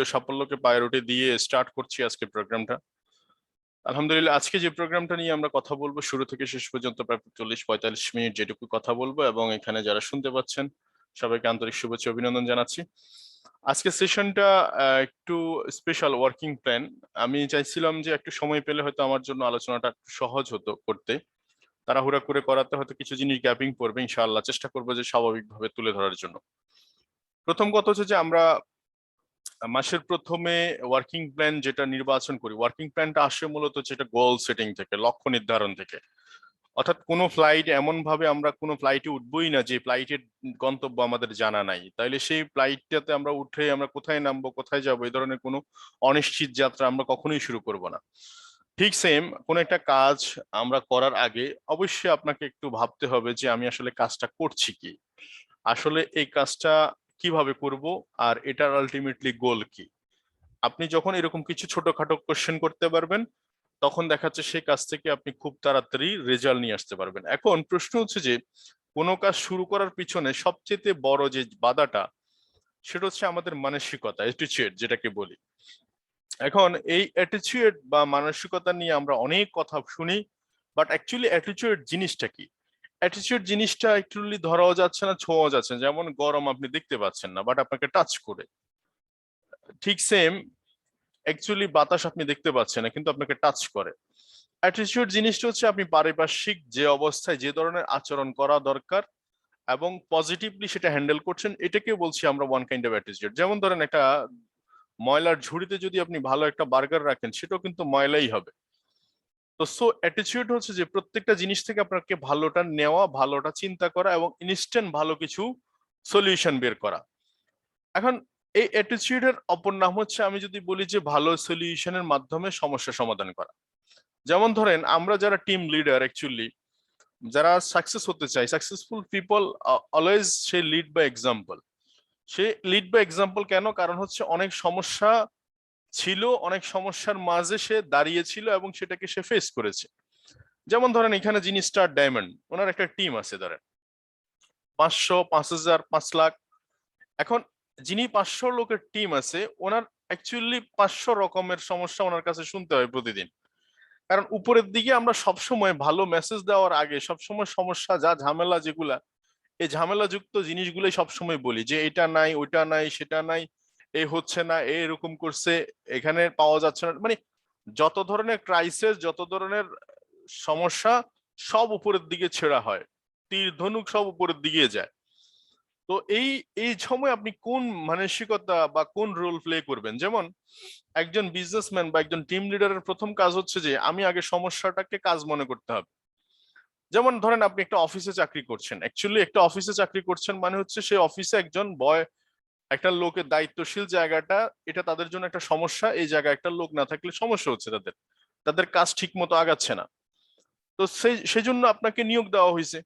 ও সাফল্যকে priority দিয়ে start করছি আজকে প্রোগ্রামটা। আলহামদুলিল্লাহ, আজকে যে প্রোগ্রামটা নিয়ে আমরা কথা বলবো শুরু থেকে শেষ পর্যন্ত প্রায় 40-45 মিনিট যেটুকু কথা বলবো, এবং এখানে যারা শুনতে পাচ্ছেন সবাইকে আন্তরিক শুভেচ্ছা অভিনন্দন জানাচ্ছি। আজকে সেশনটা একটু স্পেশাল ওয়ার্কিং প্ল্যান। আমি চাইছিলাম যে একটু সময় পেলে হয়তো আমার জন্য আলোচনাটা একটু সহজ হতো করতে, তাড়াহুড়া করে করাতে হয়তো কিছু জিনিস গ্যাপিং পড়বে। ইনশাআল্লাহ চেষ্টা করবো যে স্বাভাবিকভাবে তুলে ধরার জন্য। প্রথম কথা হচ্ছে যে আমরা মাসের প্রথমে ওয়ার্কিং প্ল্যান যেটা নির্বাচন করি, ওয়ার্কিং প্ল্যানটা আসে মূলত যেটা গোল সেটিং থেকে, লক্ষ্য নির্ধারণ থেকে। অর্থাৎ কোনো ফ্লাইট এমন ভাবে আমরা কোনো ফ্লাইটে উঠবোই না যে ফ্লাইটের গন্তব্য আমাদের জানা নাই, তাইলে সেই ফ্লাইটটাতে আমরা উঠে আমরা কোথায় নামবো কোথায় যাবো এই ধরনের কোনো অনিশ্চিত যাত্রা আমরা কখনোই শুরু করব না। ঠিক সেম কোন একটা কাজ আমরা করার আগে অবশ্যই আপনাকে একটু ভাবতে হবে যে আমি আসলে কাজটা করছি কি, আসলে এই কাজটা কিভাবে করব, আর এটার আলটিমেটলি গোল কি। আপনি যখন এরকম কিছু ছোটখাটো কোশ্চেন করতে পারবেন, তখন দেখা যাচ্ছে সেই কাজ থেকে আপনি খুব তাড়াতাড়ি রেজাল্ট নিয়ে আসতে পারবেন। এখন প্রশ্ন হচ্ছে যে কোনো কাজ শুরু করার পিছনে সবচেয়ে বড় যে বাধাটা, সেটা হচ্ছে আমাদের মানসিকতা, অ্যাটিটিউড যেটাকে বলি। এখন এই অ্যাটিটিউড বা মানসিকতা নিয়ে আমরা অনেক কথা শুনি, বাট অ্যাকচুয়ালি অ্যাটিটিউড জিনিসটা কি? অ্যাটিটিউড জিনিসটা অ্যাকচুয়ালি ধরাও যাচ্ছে না, ছোঁয়াও যাচ্ছে না। যেমন গরম আপনি দেখতে পাচ্ছেন না, বাট আপনাকে টাচ করে। ঠিক সেম অ্যাকচুয়ালি বাতাস আপনি দেখতে পাচ্ছেন না, কিন্তু আপনাকে টাচ করে। অ্যাটিটিউড জিনিসটা হচ্ছে আপনি পারিপার্শ্বিক যে অবস্থায় যে ধরনের আচরণ করা দরকার এবং পজিটিভলি সেটা হ্যান্ডেল করছেন, এটাকে বলছি আমরা ওয়ান কাইন্ড অফ অ্যাটিটিউড। যেমন ধরেন একটা ময়লার ঝুড়িতে যদি আপনি ভালো একটা বার্গার রাখেন, সেটাও কিন্তু ময়লাই হবে। তো সো অ্যাটিটিউড হচ্ছে যে প্রত্যেকটা জিনিস থেকে আপনাকে ভালোটা নেওয়া, ভালোটা চিন্তা করা এবং ইনস্ট্যান্ট ভালো কিছু সলিউশন বের করা। এখন এই অ্যাটিটিউডের অপর নাম হচ্ছে, আমি যদি বলি যে ভালো সলিউশনের মাধ্যমে সমস্যা সমাধান করা। যেমন ধরেন আমরা যারা টিম লিডার, অ্যাকচুয়ালি যারা সাকসেস হতে চায়, সাকসেসফুল পিপল অলওয়েজ সে লিড বাই এক্সাম্পল। সে লিড বাই এক্সাম্পল কেন? কারণ হচ্ছে অনেক সমস্যা ছিল, অনেক সমস্যার মাঝে সে দাঁড়িয়েছিল এবং সেটাকে সে ফেস করেছে। যেমন ধরেন এখানে যিনি স্টার ডায়মন্ড, ওনার একটা টিম আছে ধরেন 500, 5000, 5 লাখ। এখন যিনি 500 লোকের টিম আছে, ওনার অ্যাকচুয়ালি 500 রকমের সমস্যা ওনার কাছে শুনতে হয় প্রতিদিন। কারণ উপরের দিকে আমরা সবসময় ভালো মেসেজ দেওয়ার আগে সবসময় সমস্যা যা ঝামেলা যেগুলা, এই ঝামেলাযুক্ত জিনিসগুলোই সবসময় বলি যে এটা নাই, ওইটা নাই, সেটা নাই, এ হচ্ছে না, এ এরকম করছে, এখানে পাওয়া যাচ্ছে না, মানে যত ধরনের ক্রাইসিস, যত ধরনের সমস্যা, সব উপরের দিকে ছেড়া হয়, তীর ধনুক সব উপরের দিকে যায়। তো এই এই সময় আপনি কোন মানসিকতা বা কোন রোল প্লে করবেন? যেমন একজন বিজনেসম্যান বা একজন টিম লিডারের প্রথম কাজ হচ্ছে যে আমি আগে সমস্যাটাকে কাজ মনে করতে হবে। যেমন ধরেন আপনি একটা অফিসে চাকরি করছেন, অ্যাকচুয়ালি একটা অফিসে চাকরি করছেন মানে হচ্ছে সেই অফিসে একজন একটা লোকের দায়িত্বশীল জায়গাটা, এটা তাদের জন্য একটা সমস্যা। এই জায়গায় একটা লোক না থাকলে সমস্যা হচ্ছে তাদের, তাদের কাজ ঠিক মতো আগাচ্ছে না। তো সেই জন্য আপনাকে নিয়োগ দেওয়া হয়েছে।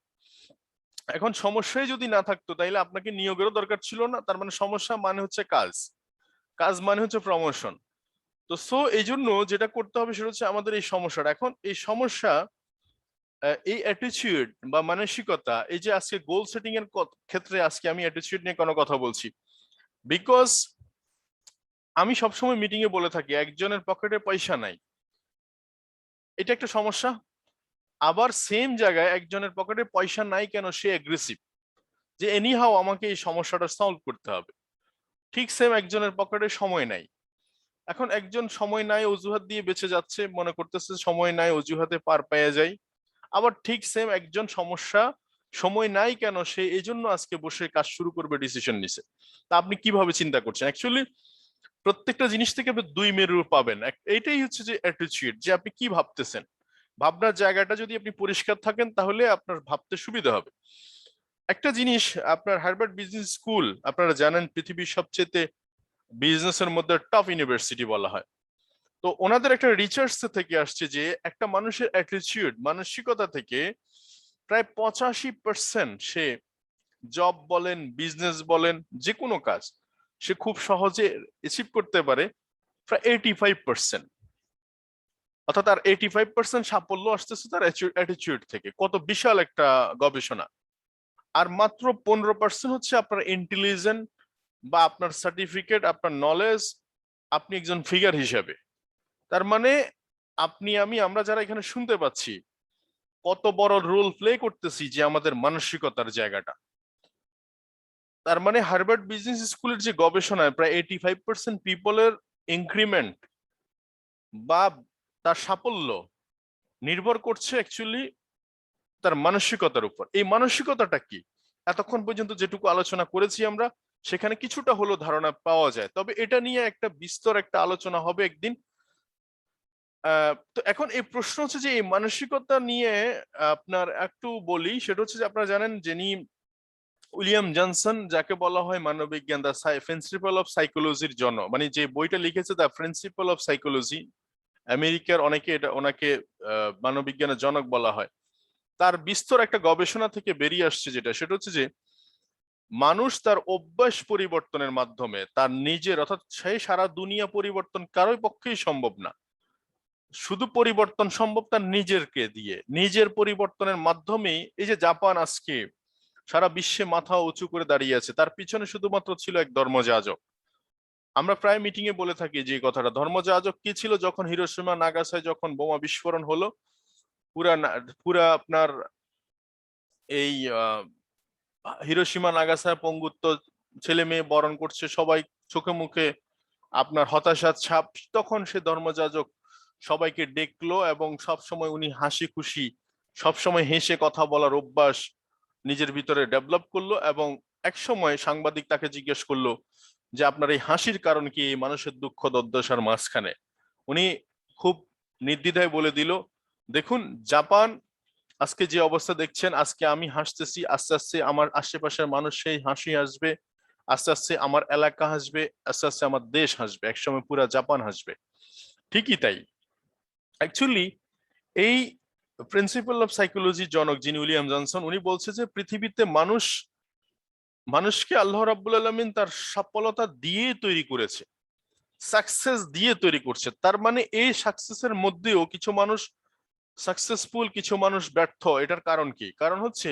এখন সমস্যাই যদি না থাকতো তাইলে আপনাকে নিয়োগেরও দরকার ছিল না। তার মানে সমস্যা মানে হচ্ছে কাজ, কাজ মানে হচ্ছে প্রমোশন। তো সো এই জন্য যেটা করতে হবে সেটা হচ্ছে আমাদের এই সমস্যাটা, এখন এই সমস্যা, এই অ্যাটিটিউড বা মানসিকতা, এই যে আজকে গোল সেটিং এর ক্ষেত্রে আজকে আমি অ্যাটিটিউড নিয়ে কোনো কথা বলছি, বিকজ আমি সবসময় মিটিং এ বলে থাকি একজনের পকেটে পয়সা নাই, এটা একটা সমস্যা। আবার সেম জায়গায় একজনের পকেটে পয়সা নাই কেন, সে অ্যাগ্রেসিভ, যে এনিহাও আমাকে এই সমস্যাটা সলভ করতে হবে। ঠিক সেম একজনের পকেটে সময় নাই। এখন একজন সময় নাই অজুহাত দিয়ে বেঁচে যাচ্ছে, মনে করতেছে সময় নাই অজুহাতে পার পেয়ে যায়। আবার ঠিক সেম একজন সমস্যা, সময় নাই কেন, সে এই জন্য আজকে বসে কাজ শুরু করবে, ডিসিশন নিছে। তা আপনি কিভাবে চিন্তা করছেন? অ্যাকচুয়ালি প্রত্যেকটা জিনিস থেকে আপনি দুই মেরু পাবেন। এইটাই হচ্ছে যে অ্যাটিটিউড, যে আপনি কি ভাবতেছেন। ভাবনার জায়গাটা যদি আপনি পরিষ্কার থাকেন তাহলে আপনার ভাবতে সুবিধা হবে। একটা জিনিস, আপনার হার্ভার্ড বিজনেস স্কুল আপনারা জানেন পৃথিবীর সবচেয়ে বিজনেসের মধ্যে টপ ইউনিভার্সিটি বলা হয়। তো ওনাদের একটা রিসার্চ থেকে আসছে যে একটা মানুষের অ্যাটিটিউড, মানসিকতা থেকে প্রায় 85% সে জব বলেন, বিজনেস বলেন, যে কোনো কাজ সে খুব সহজে অ্যাচিভ করতে পারে। প্রায় 85%, অর্থাৎ তার 85% সাফল্য আসতেছে তার অ্যাটিটিউড থেকে। কত বিশাল একটা গবেষণা। আর মাত্র 15% হচ্ছে আপনার ইন্টেলিজেন্ট বা আপনার সার্টিফিকেট, আপনার নলেজ আপনি একজন ফিগার হিসেবে। তার মানে আপনি আমরা যারা এখানে শুনতে পাচ্ছি কত বড় রোল প্লে করতেছি যে আমাদের মানসিকতার জায়গাটা। তার মানে হার্ভার্ড বিজনেস স্কুলের যে গবেষণায় প্রায় 85% পিপলের ইনক্রিমেন্ট বা তার সাফল্য নির্ভর করছে অ্যাকচুয়ালি তার মানসিকতার উপর। এই মানসিকতাটা কি, এতক্ষণ পর্যন্ত যেটুকু আলোচনা করেছি আমরা সেখানে কিছুটা হলো ধারণা পাওয়া যায়, তবে এটা নিয়ে একটা বিস্তর একটা আলোচনা হবে একদিন। তো এখন এই প্রশ্ন হচ্ছে যে এই মানসিকতা নিয়ে আপনার একটু বলি, সেটা হচ্ছে যে আপনারা জানেন যিনি উইলিয়াম জনসন, যাকে বলা হয় মানববিজ্ঞান দ্য প্রিন্সিপাল অফ সাইকোলজির জনক, মানে যে বইটা লিখেছে দ্য প্রিন্সিপাল অফ সাইকোলজি, আমেরিকার অনেকে এটা ওনাকে মানববিজ্ঞানের জনক বলা হয়। তার বিস্তর একটা গবেষণা থেকে বেরিয়ে আসছে যেটা, সেটা হচ্ছে যে মানুষ তার অভ্যাস পরিবর্তনের মাধ্যমে তার নিজের, অর্থাৎ সেই সারা দুনিয়া পরিবর্তন কারোর পক্ষেই সম্ভব না, শুধু পরিবর্তন সম্ভব তার নিজেরকে দিয়ে, নিজের পরিবর্তনের মাধ্যমেই। এই যে জাপান আজকে সারা বিশ্বে মাথা উঁচু করে দাঁড়িয়ে আছে, তার পিছনে শুধুমাত্র ছিল এক ধর্মযাজক। আমরা প্রায় মিটিং এ বলে থাকি যে কথাটা, ধর্মযাজক কি ছিল, যখন হিরোশিমা নাগাসায় যখন বোমা বিস্ফোরণ হলো, পুরা আপনার এই হিরোশিমা নাগাসায় পঙ্গুত্ব, ছেলে মেয়ে বরণ করছে সবাই, চোখে মুখে আপনার হতাশার ছাপ, তখন সে ধর্মযাজক সবাইকে ডেকলো এবং সব সময় উনি হাসি খুশি, সব সময় হেসে কথা বলার অভ্যাস নিজের ভিতরে ডেভেলপ করলো। এবং এক সময় সাংবাদিক তাকে জিজ্ঞেস করলো যে আপনার এই হাসির কারণ কি এই মানুষের দুঃখ দুর্দশার মাঝখানে। উনি খুব নির্দ্বিধায় বলে দিল, দেখুন জাপান আজকে যে অবস্থা দেখছেন, আজকে আমি হাসতেছি, আস্তে আস্তে আমার আশেপাশের মানুষ সেই হাসি হাসবে, আস্তে আস্তে আমার এলাকা হাসবে, আস্তে আস্তে আমার দেশ হাসবে, একসময় পুরা জাপান হাসবে। ঠিকই তাই। অ্যাকচুয়ালি এই প্রিন্সিপাল অফ সাইকোলজির জনক যিনি উইলিয়াম জনসন, উনি বলছে যে পৃথিবীতে মানুষকে আল্লাহ রাব্বুল আলামিন তার সফলতা দিয়ে তৈরি করেছে, সাকসেস দিয়ে তৈরি করছে। তার মানে এই সাকসেসের মধ্যেও কিছু মানুষ সাকসেসফুল, কিছু মানুষ ব্যর্থ। এটার কারণ কি? কারণ হচ্ছে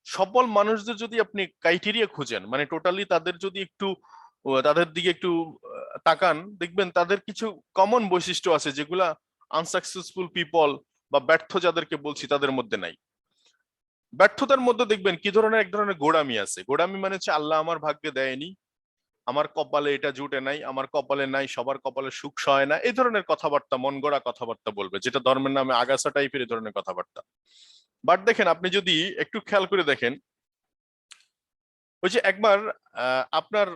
সফল মানুষদের যদি আপনি ক্রাইটেরিয়া খুঁজেন, মানে টোটালি তাদের যদি একটু তাদের দিকে একটু তাকান, দেখবেন তাদের কিছু কমন বৈশিষ্ট্য আছে যেগুলা আনসাকসেসফুল পিপল বা ব্যর্থ যাদেরকে বলছি তাদের মধ্যে নাই। ব্যর্থতার মধ্যে দেখবেন কি ধরনের, এক ধরনের গোড়ামি আছে। গোড়ামি মানে হচ্ছে আল্লাহ আমার ভাগ্যে দেয়নি, আমার কপালে এটা জুটে নাই, আমার কপালে নাই, সবার কপালে সুখ সয় না, এই ধরনের কথাবার্তা, মন গড়া কথাবার্তা বলবে, যেটা ধর্মের নামে আগাছা টাইপের এই ধরনের কথাবার্তা। বাট দেখেন, আপনি যদি একটু খেয়াল করে দেখেন, ওই যে একবার আপনার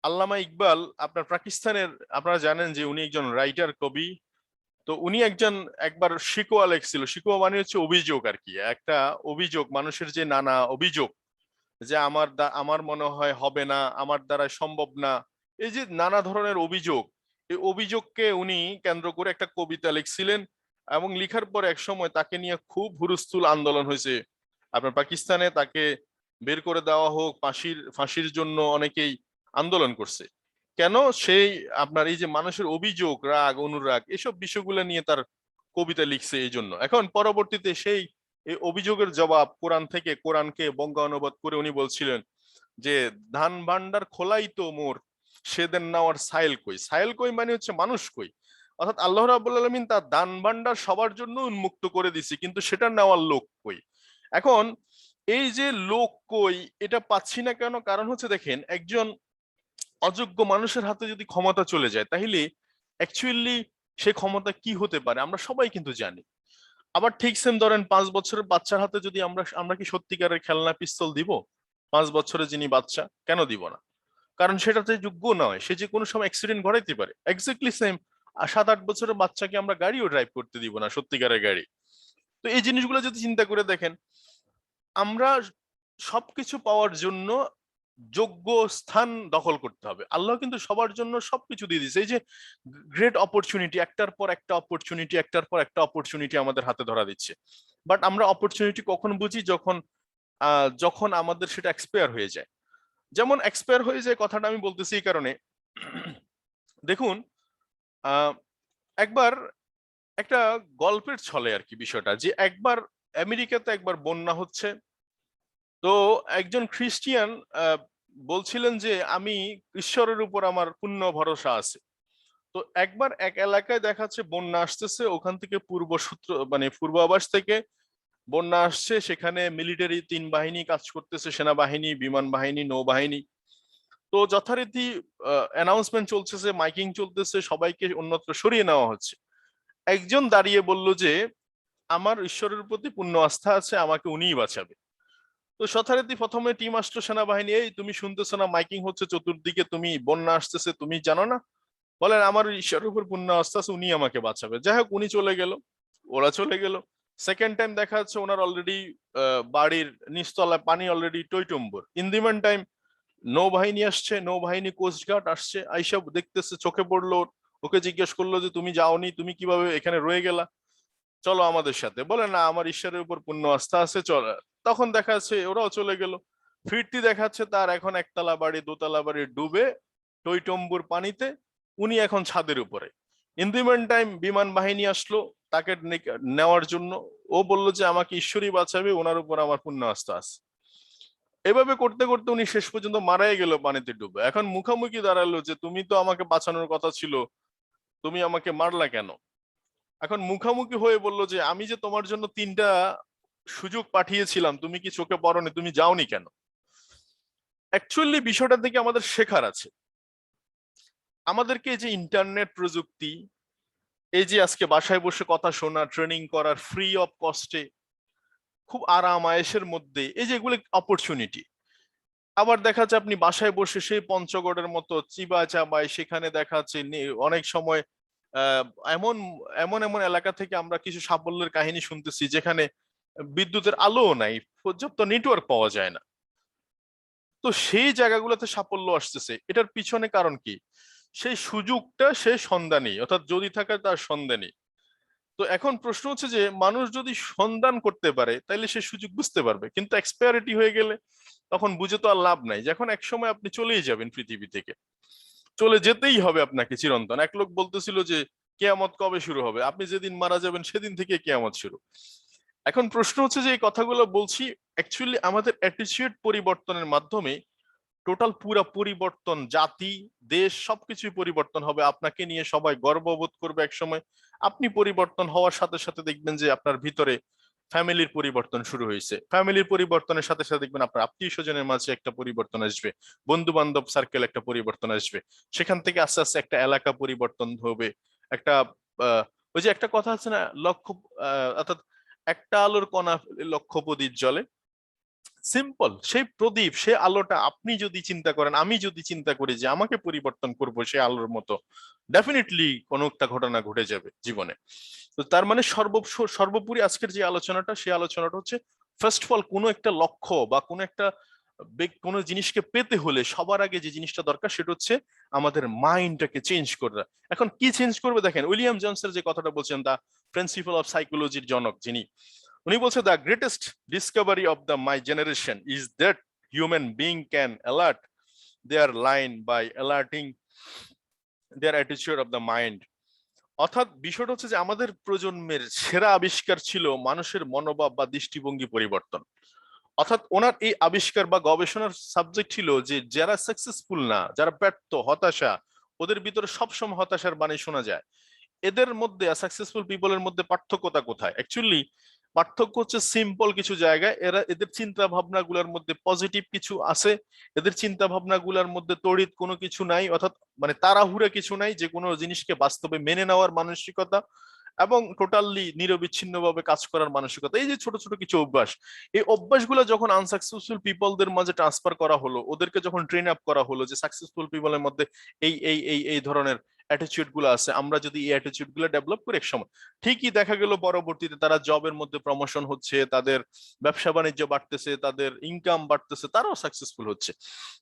আল্লামা ইকবাল, আপনার পাকিস্তানের, আপনারা জানেন যে উনি একজন রাইটার, কবি। তো উনি একবার শিকোয়া লেখছিল। শিকোয়া মানে হচ্ছে অভিযোগ আর কি, একটা অভিযোগ, মানুষের যে নানা অভিযোগ, যে আমার মনে হয় হবে না, আমার দ্বারা সম্ভব না, এই যে নানা ধরনের অভিযোগ, এই অভিযোগকে উনি কেন্দ্র করে একটা কবিতা লিখছিলেন। এবং লিখার পর এক সময় তাকে নিয়ে খুব হুলস্থুল আন্দোলন হয়েছে আপনার পাকিস্তানে, তাকে বের করে দেওয়া হোক, ফাঁসির জন্য অনেকেই আন্দোলন করছে। কেন? সেই আপনার এই যে মানুষের অভিযোগ, রাগ, অনুরাগ, এসব বিষয়গুলো নিয়ে তার কবিতা লিখছে এই জন্য। এখন পরবর্তীতে সেই এই অভিযোগের জবাব কোরআন থেকে, কোরআনকে বঙ্গানুবাদ করে উনি বলছিলেন যে ধান ভান্ডার খোলাই তো মোর, সেদের নেওয়ার সাইল কই। সাইল কই মানে হচ্ছে মানুষ কই, অর্থাৎ আল্লাহ রাব্বুল আলামিন তার দান ভান্ডার সবার জন্য উন্মুক্ত করে দিছে, কিন্তু সেটা নেওয়ার লোক কই। এখন এই যে লোক কই, এটা পাচ্ছি না কেন? কারণ হচ্ছে দেখেন, একজন অযোগ্য মানুষের হাতে যদি ক্ষমতা চলে যায়, তাহলে অ্যাকচুয়ালি সে ক্ষমতা কি হতে পারে আমরা সবাই কিন্তু জানি। আবার ঠিক সেম ধরেন 5 বছরের বাচ্চার হাতে যদি আমরা কি সত্যিকারের খেলনা পিস্তল দিব? 5 বছরের যিনি বাচ্চা, কেন দিব না? কারণ সেটাতে যোগ্য নয়, সে যে কোনো সময় অ্যাক্সিডেন্ট ঘটাইতে পারে। এক্স্যাক্টলি সেম 7-8 বছরের বাচ্চাকে আমরা গাড়িও ড্রাইভ করতে দিব না, সত্যিকারের গাড়ি। তো এই জিনিসগুলো যদি চিন্তা করে দেখেন, আমরা সবকিছু পাওয়ার জন্য যোগ্য স্থান দখল করতে হবে। আল্লাহ কিন্তু সবার জন্য সবকিছু দিয়ে দিয়েছে। এই যে গ্রেট অপরচুনিটি, একটার পর একটা অপরচুনিটি, একটার পর একটা অপরচুনিটি আমাদের হাতে ধরা দিচ্ছে। বাট আমরা অপরচুনিটি কখন বুঝি? যখন আমাদের সেটা এক্সপায়ার হয়ে যায়। যেমন এক্সপায়ার হয়ে যায় কথাটা আমি বলতেছি এই কারণে, দেখুন আহ, একবার একটা গল্পের ছলে আর কি বিষয়টা, যে একবার আমেরিকাতে একবার বন্যা হচ্ছে। তো একজন খ্রিস্টিয়ান বলছিলেন যে আমি ঈশ্বরের উপর আমার পূর্ণ ভরসা আছে। তো একবার এক এলাকায় দেখাচ্ছে বন্যা আসতেছে, ওখান থেকে পূর্ব সূত্র মানে পূর্বাভাস থেকে বন্যা আসছে, সেখানে মিলিটারি 3 বাহিনী কাজ করতেছে, সেনাবাহিনী, বিমান বাহিনী, নৌবাহিনী। তো যথারীতি অ্যানাউন্সমেন্ট চলতেছে, মাইকিং চলতেছে, সবাইকে অন্যত্র সরিয়ে নেওয়া হচ্ছে। একজন দাঁড়িয়ে বলল যে আমার ঈশ্বরের প্রতি পূর্ণ আস্থা আছে, আমাকে উনিই বাঁচাবে। তো যথারীতি প্রথমে টিম আসলো সেনাবাহিনী, এই তুমি শুনতেছো না মাইকিং হচ্ছে চতুর্দিকে, তুমি বন্যা আসতেছে তুমি জানো না? বলেন আমার ঈশ্বরের উপর পূর্ণ আস্থা আছে, উনি আমাকে বাঁচাবে। যাই হোক, উনি চলে গেল, ওরা চলে গেল। সেকেন্ড টাইম দেখা যাচ্ছে ওনার অলরেডি বাড়ির নিচতলায় পানি অলরেডি টইটুম্বর। ইন দি মিন টাইম নৌবাহিনী আসছে, নৌবাহিনী কোস্টগার্ড আসছে, আইসব দেখতেছে, চোখে পড়লো ওর। ওকে জিজ্ঞেস করলো যে তুমি যাওনি, তুমি কিভাবে এখানে রয়ে গেলা, চলো আমাদের সাথে। বলে না আমার ঈশ্বরের উপর পূর্ণ আস্থা আছে, চল। তখন দেখা যাচ্ছে ওরাও চলে গেল। ফিরতি দেখাচ্ছে তার এখন একতলা বাড়ি, দোতলা বাড়ি ডুবে টইটম্বুর পানিতে, উনি এখন ছাদের উপরে। ইন দি মিন টাইম বিমান বাহিনী আসলো তাকে নেওয়ার জন্য। ও বলল যে আমাকে ঈশ্বরই বাঁচাবে, ওনার উপর আমার পূর্ণ আস্থা আছে। এভাবে করতে করতে উনি শেষ পর্যন্ত মারাই গেল পানিতে ডুবে। এখন মুখামুখি দাঁড়ালো যে তুমি তো আমাকে বাঁচানোর কথা ছিল, তুমি আমাকে মারলা কেন? এখন মুখামুখি হয়ে বলল যে আমি যে তোমার জন্য 3টা সুযোগ পাঠিয়েছিলাম, তুমি কি চোখে পড়োনি, তুমি যাওনি কেন? অ্যাকচুয়ালি বিষয়টা থেকে আমাদের শেখার আছে। আমাদেরকে এই যে ইন্টারনেট প্রযুক্তি, এই যে আজকে বাসায় বসে কথা শোনা, ট্রেনিং করার ফ্রি অফ কস্টে, খুব আরাম আয়েশের মধ্যে, এই যে এগুলো অপরচুনিটি। আবার দেখা যাচ্ছে আপনি বাসায় বসে সেই পঞ্চগড়ের মতো চিবা চাবায়, সেখানে দেখা যাচ্ছে অনেক সময় আহ, এমন এমন এমন এলাকা থেকে আমরা কিছু সাফল্যের কাহিনী শুনতেছি যেখানে বিদ্যুতের আলোও নাই, পর্যাপ্ত নেটওয়ার্ক পাওয়া যায় না। তো সেই জায়গাগুলোতে সাফল্য আসতেছে, এটার পিছনে কারণ কি? সেই সুযোগটা সে সন্ধানী, অর্থাৎ যদি থাকে তার সন্ধানী। তো এখন প্রশ্ন হচ্ছে যে মানুষ যদি সন্ধান করতে পারে তাহলে সে সুযোগ বুঝতে পারবে, কিন্তু এক্সপায়ারিটি হয়ে গেলে তখন বুঝে তো আর লাভ নাই। যখন এক সময় আপনি চলেই যাবেন পৃথিবী থেকে, চলে যেতেই হবে আপনাকে চিরন্তন। এক লোক বলতেছিল যে কেয়ামত কবে শুরু হবে, আপনি যেদিন মারা যাবেন সেদিন থেকে কেয়ামত শুরু। এখন প্রশ্ন হচ্ছে যে এই কথাগুলো বলছি অ্যাকচুয়ালি আমাদের অ্যাটিটিউড পরিবর্তনের মাধ্যমে টোটাল পুরা পরিবর্তন, জাতি, দেশ সবকিছুই পরিবর্তন হবে। আপনাকে নিয়ে সবাই গর্ববোধ করবে এক সময়। আপনি পরিবর্তন হওয়ার সাথে সাথে দেখবেন যে আপনার ভিতরে ফ্যামিলির পরিবর্তন শুরু হয়েছে। ফ্যামিলির পরিবর্তনের সাথে সাথে দেখবেন আপনার আত্মীয় স্বজনের মাঝে একটা পরিবর্তন আসবে, বন্ধু বান্ধব সার্কেল একটা পরিবর্তন আসবে। সেখান থেকে আস্তে আস্তে একটা এলাকা পরিবর্তন হবে। একটা আহ, ওই যে একটা কথা আছে না, লক্ষ্য, অর্থাৎ একটা আলোর কণা লক্ষ প্রদীপ জ্বলে। সিম্পল, সেই প্রদীপ, সে আলোটা আপনি যদি চিন্তা করেন, আমি যদি চিন্তা করি যে আমাকে পরিবর্তন করব সেই আলোর মতো, ডেফিনেটলি কোনো একটা ঘটনা ঘটে যাবে জীবনে। তো তার মানে সর্বোপরি আজকের যে আলোচনাটা, সেই আলোচনাটা হচ্ছে ফার্স্ট অফ অল কোনো একটা লক্ষ্য বা কোনো একটা কোনো জিনিসকে পেতে হলে সবার আগে যে জিনিসটা দরকার সেটা হচ্ছে আমাদের মাইন্ডটাকে চেঞ্জ করা। এখন কি চেঞ্জ করবে দেখেন, উইলিয়াম জনসের যে কথাটা বলছেন, দা প্রিন্সিপাল অফ সাইকোলজির জনক যিনি, উনি বলছে the greatest discovery of the my generation is that human being can alert their line by alerting their attitude of the mind. অর্থাৎ বিষয়টা হচ্ছে যে আমাদের প্রজন্মের সেরা আবিষ্কার ছিল মানুষের মনোভাব বা দৃষ্টিভঙ্গি পরিবর্তন। অর্থাৎ ওনার এই আবিষ্কার বা গবেষণার সাবজেক্ট ছিল যে যারা সাকসেসফুল না, যারা ব্যর্থ, হতাশা, ওদের ভিতরে সবসময় হতাশার বাণী শোনা যায়। এদের মধ্যে, সাকসেসফুল পিপলের মধ্যে পার্থক্যটা কোথায়? অ্যাকচুয়ালি পার্থক্য হচ্ছে সিম্পল কিছু জায়গায়। এদের চিন্তা ভাবনা গুলার মধ্যে পজিটিভ কিছু আছে, এদের চিন্তা ভাবনা গুলার মধ্যে তড়িৎ কোনো কিছু নাই, অর্থাৎ মানে তাড়াহুড়া কিছু নাই, যে কোনো জিনিসকে বাস্তবে মেনে নেওয়ার মানসিকতা এবং টোটালি নিরবিচ্ছিন্ন ভাবে কাজ করার মানসিকতা। এই যে ছোট ছোট কিছু অভ্যাস, এই অভ্যাসগুলো যখন আনসাকসেসফুল পিপলদের মাঝে ট্রান্সফার করা হলো, ওদেরকে যখন ট্রেন আপ করা হলো যে সাকসেসফুল পিপলের মধ্যে এই ধরনের অ্যাটিটিউড গুলো আছে, আমরা যদি এই অ্যাটিটিউড গুলো ডেভেলপ করি এক সময় ঠিকই দেখা গেল পরবর্তীতে তারা জবের মধ্যে প্রমোশন হচ্ছে, তাদের ব্যবসা বাণিজ্য বাড়তেছে, তাদের ইনকাম বাড়তেছে, তারাও সাকসেসফুল হচ্ছে।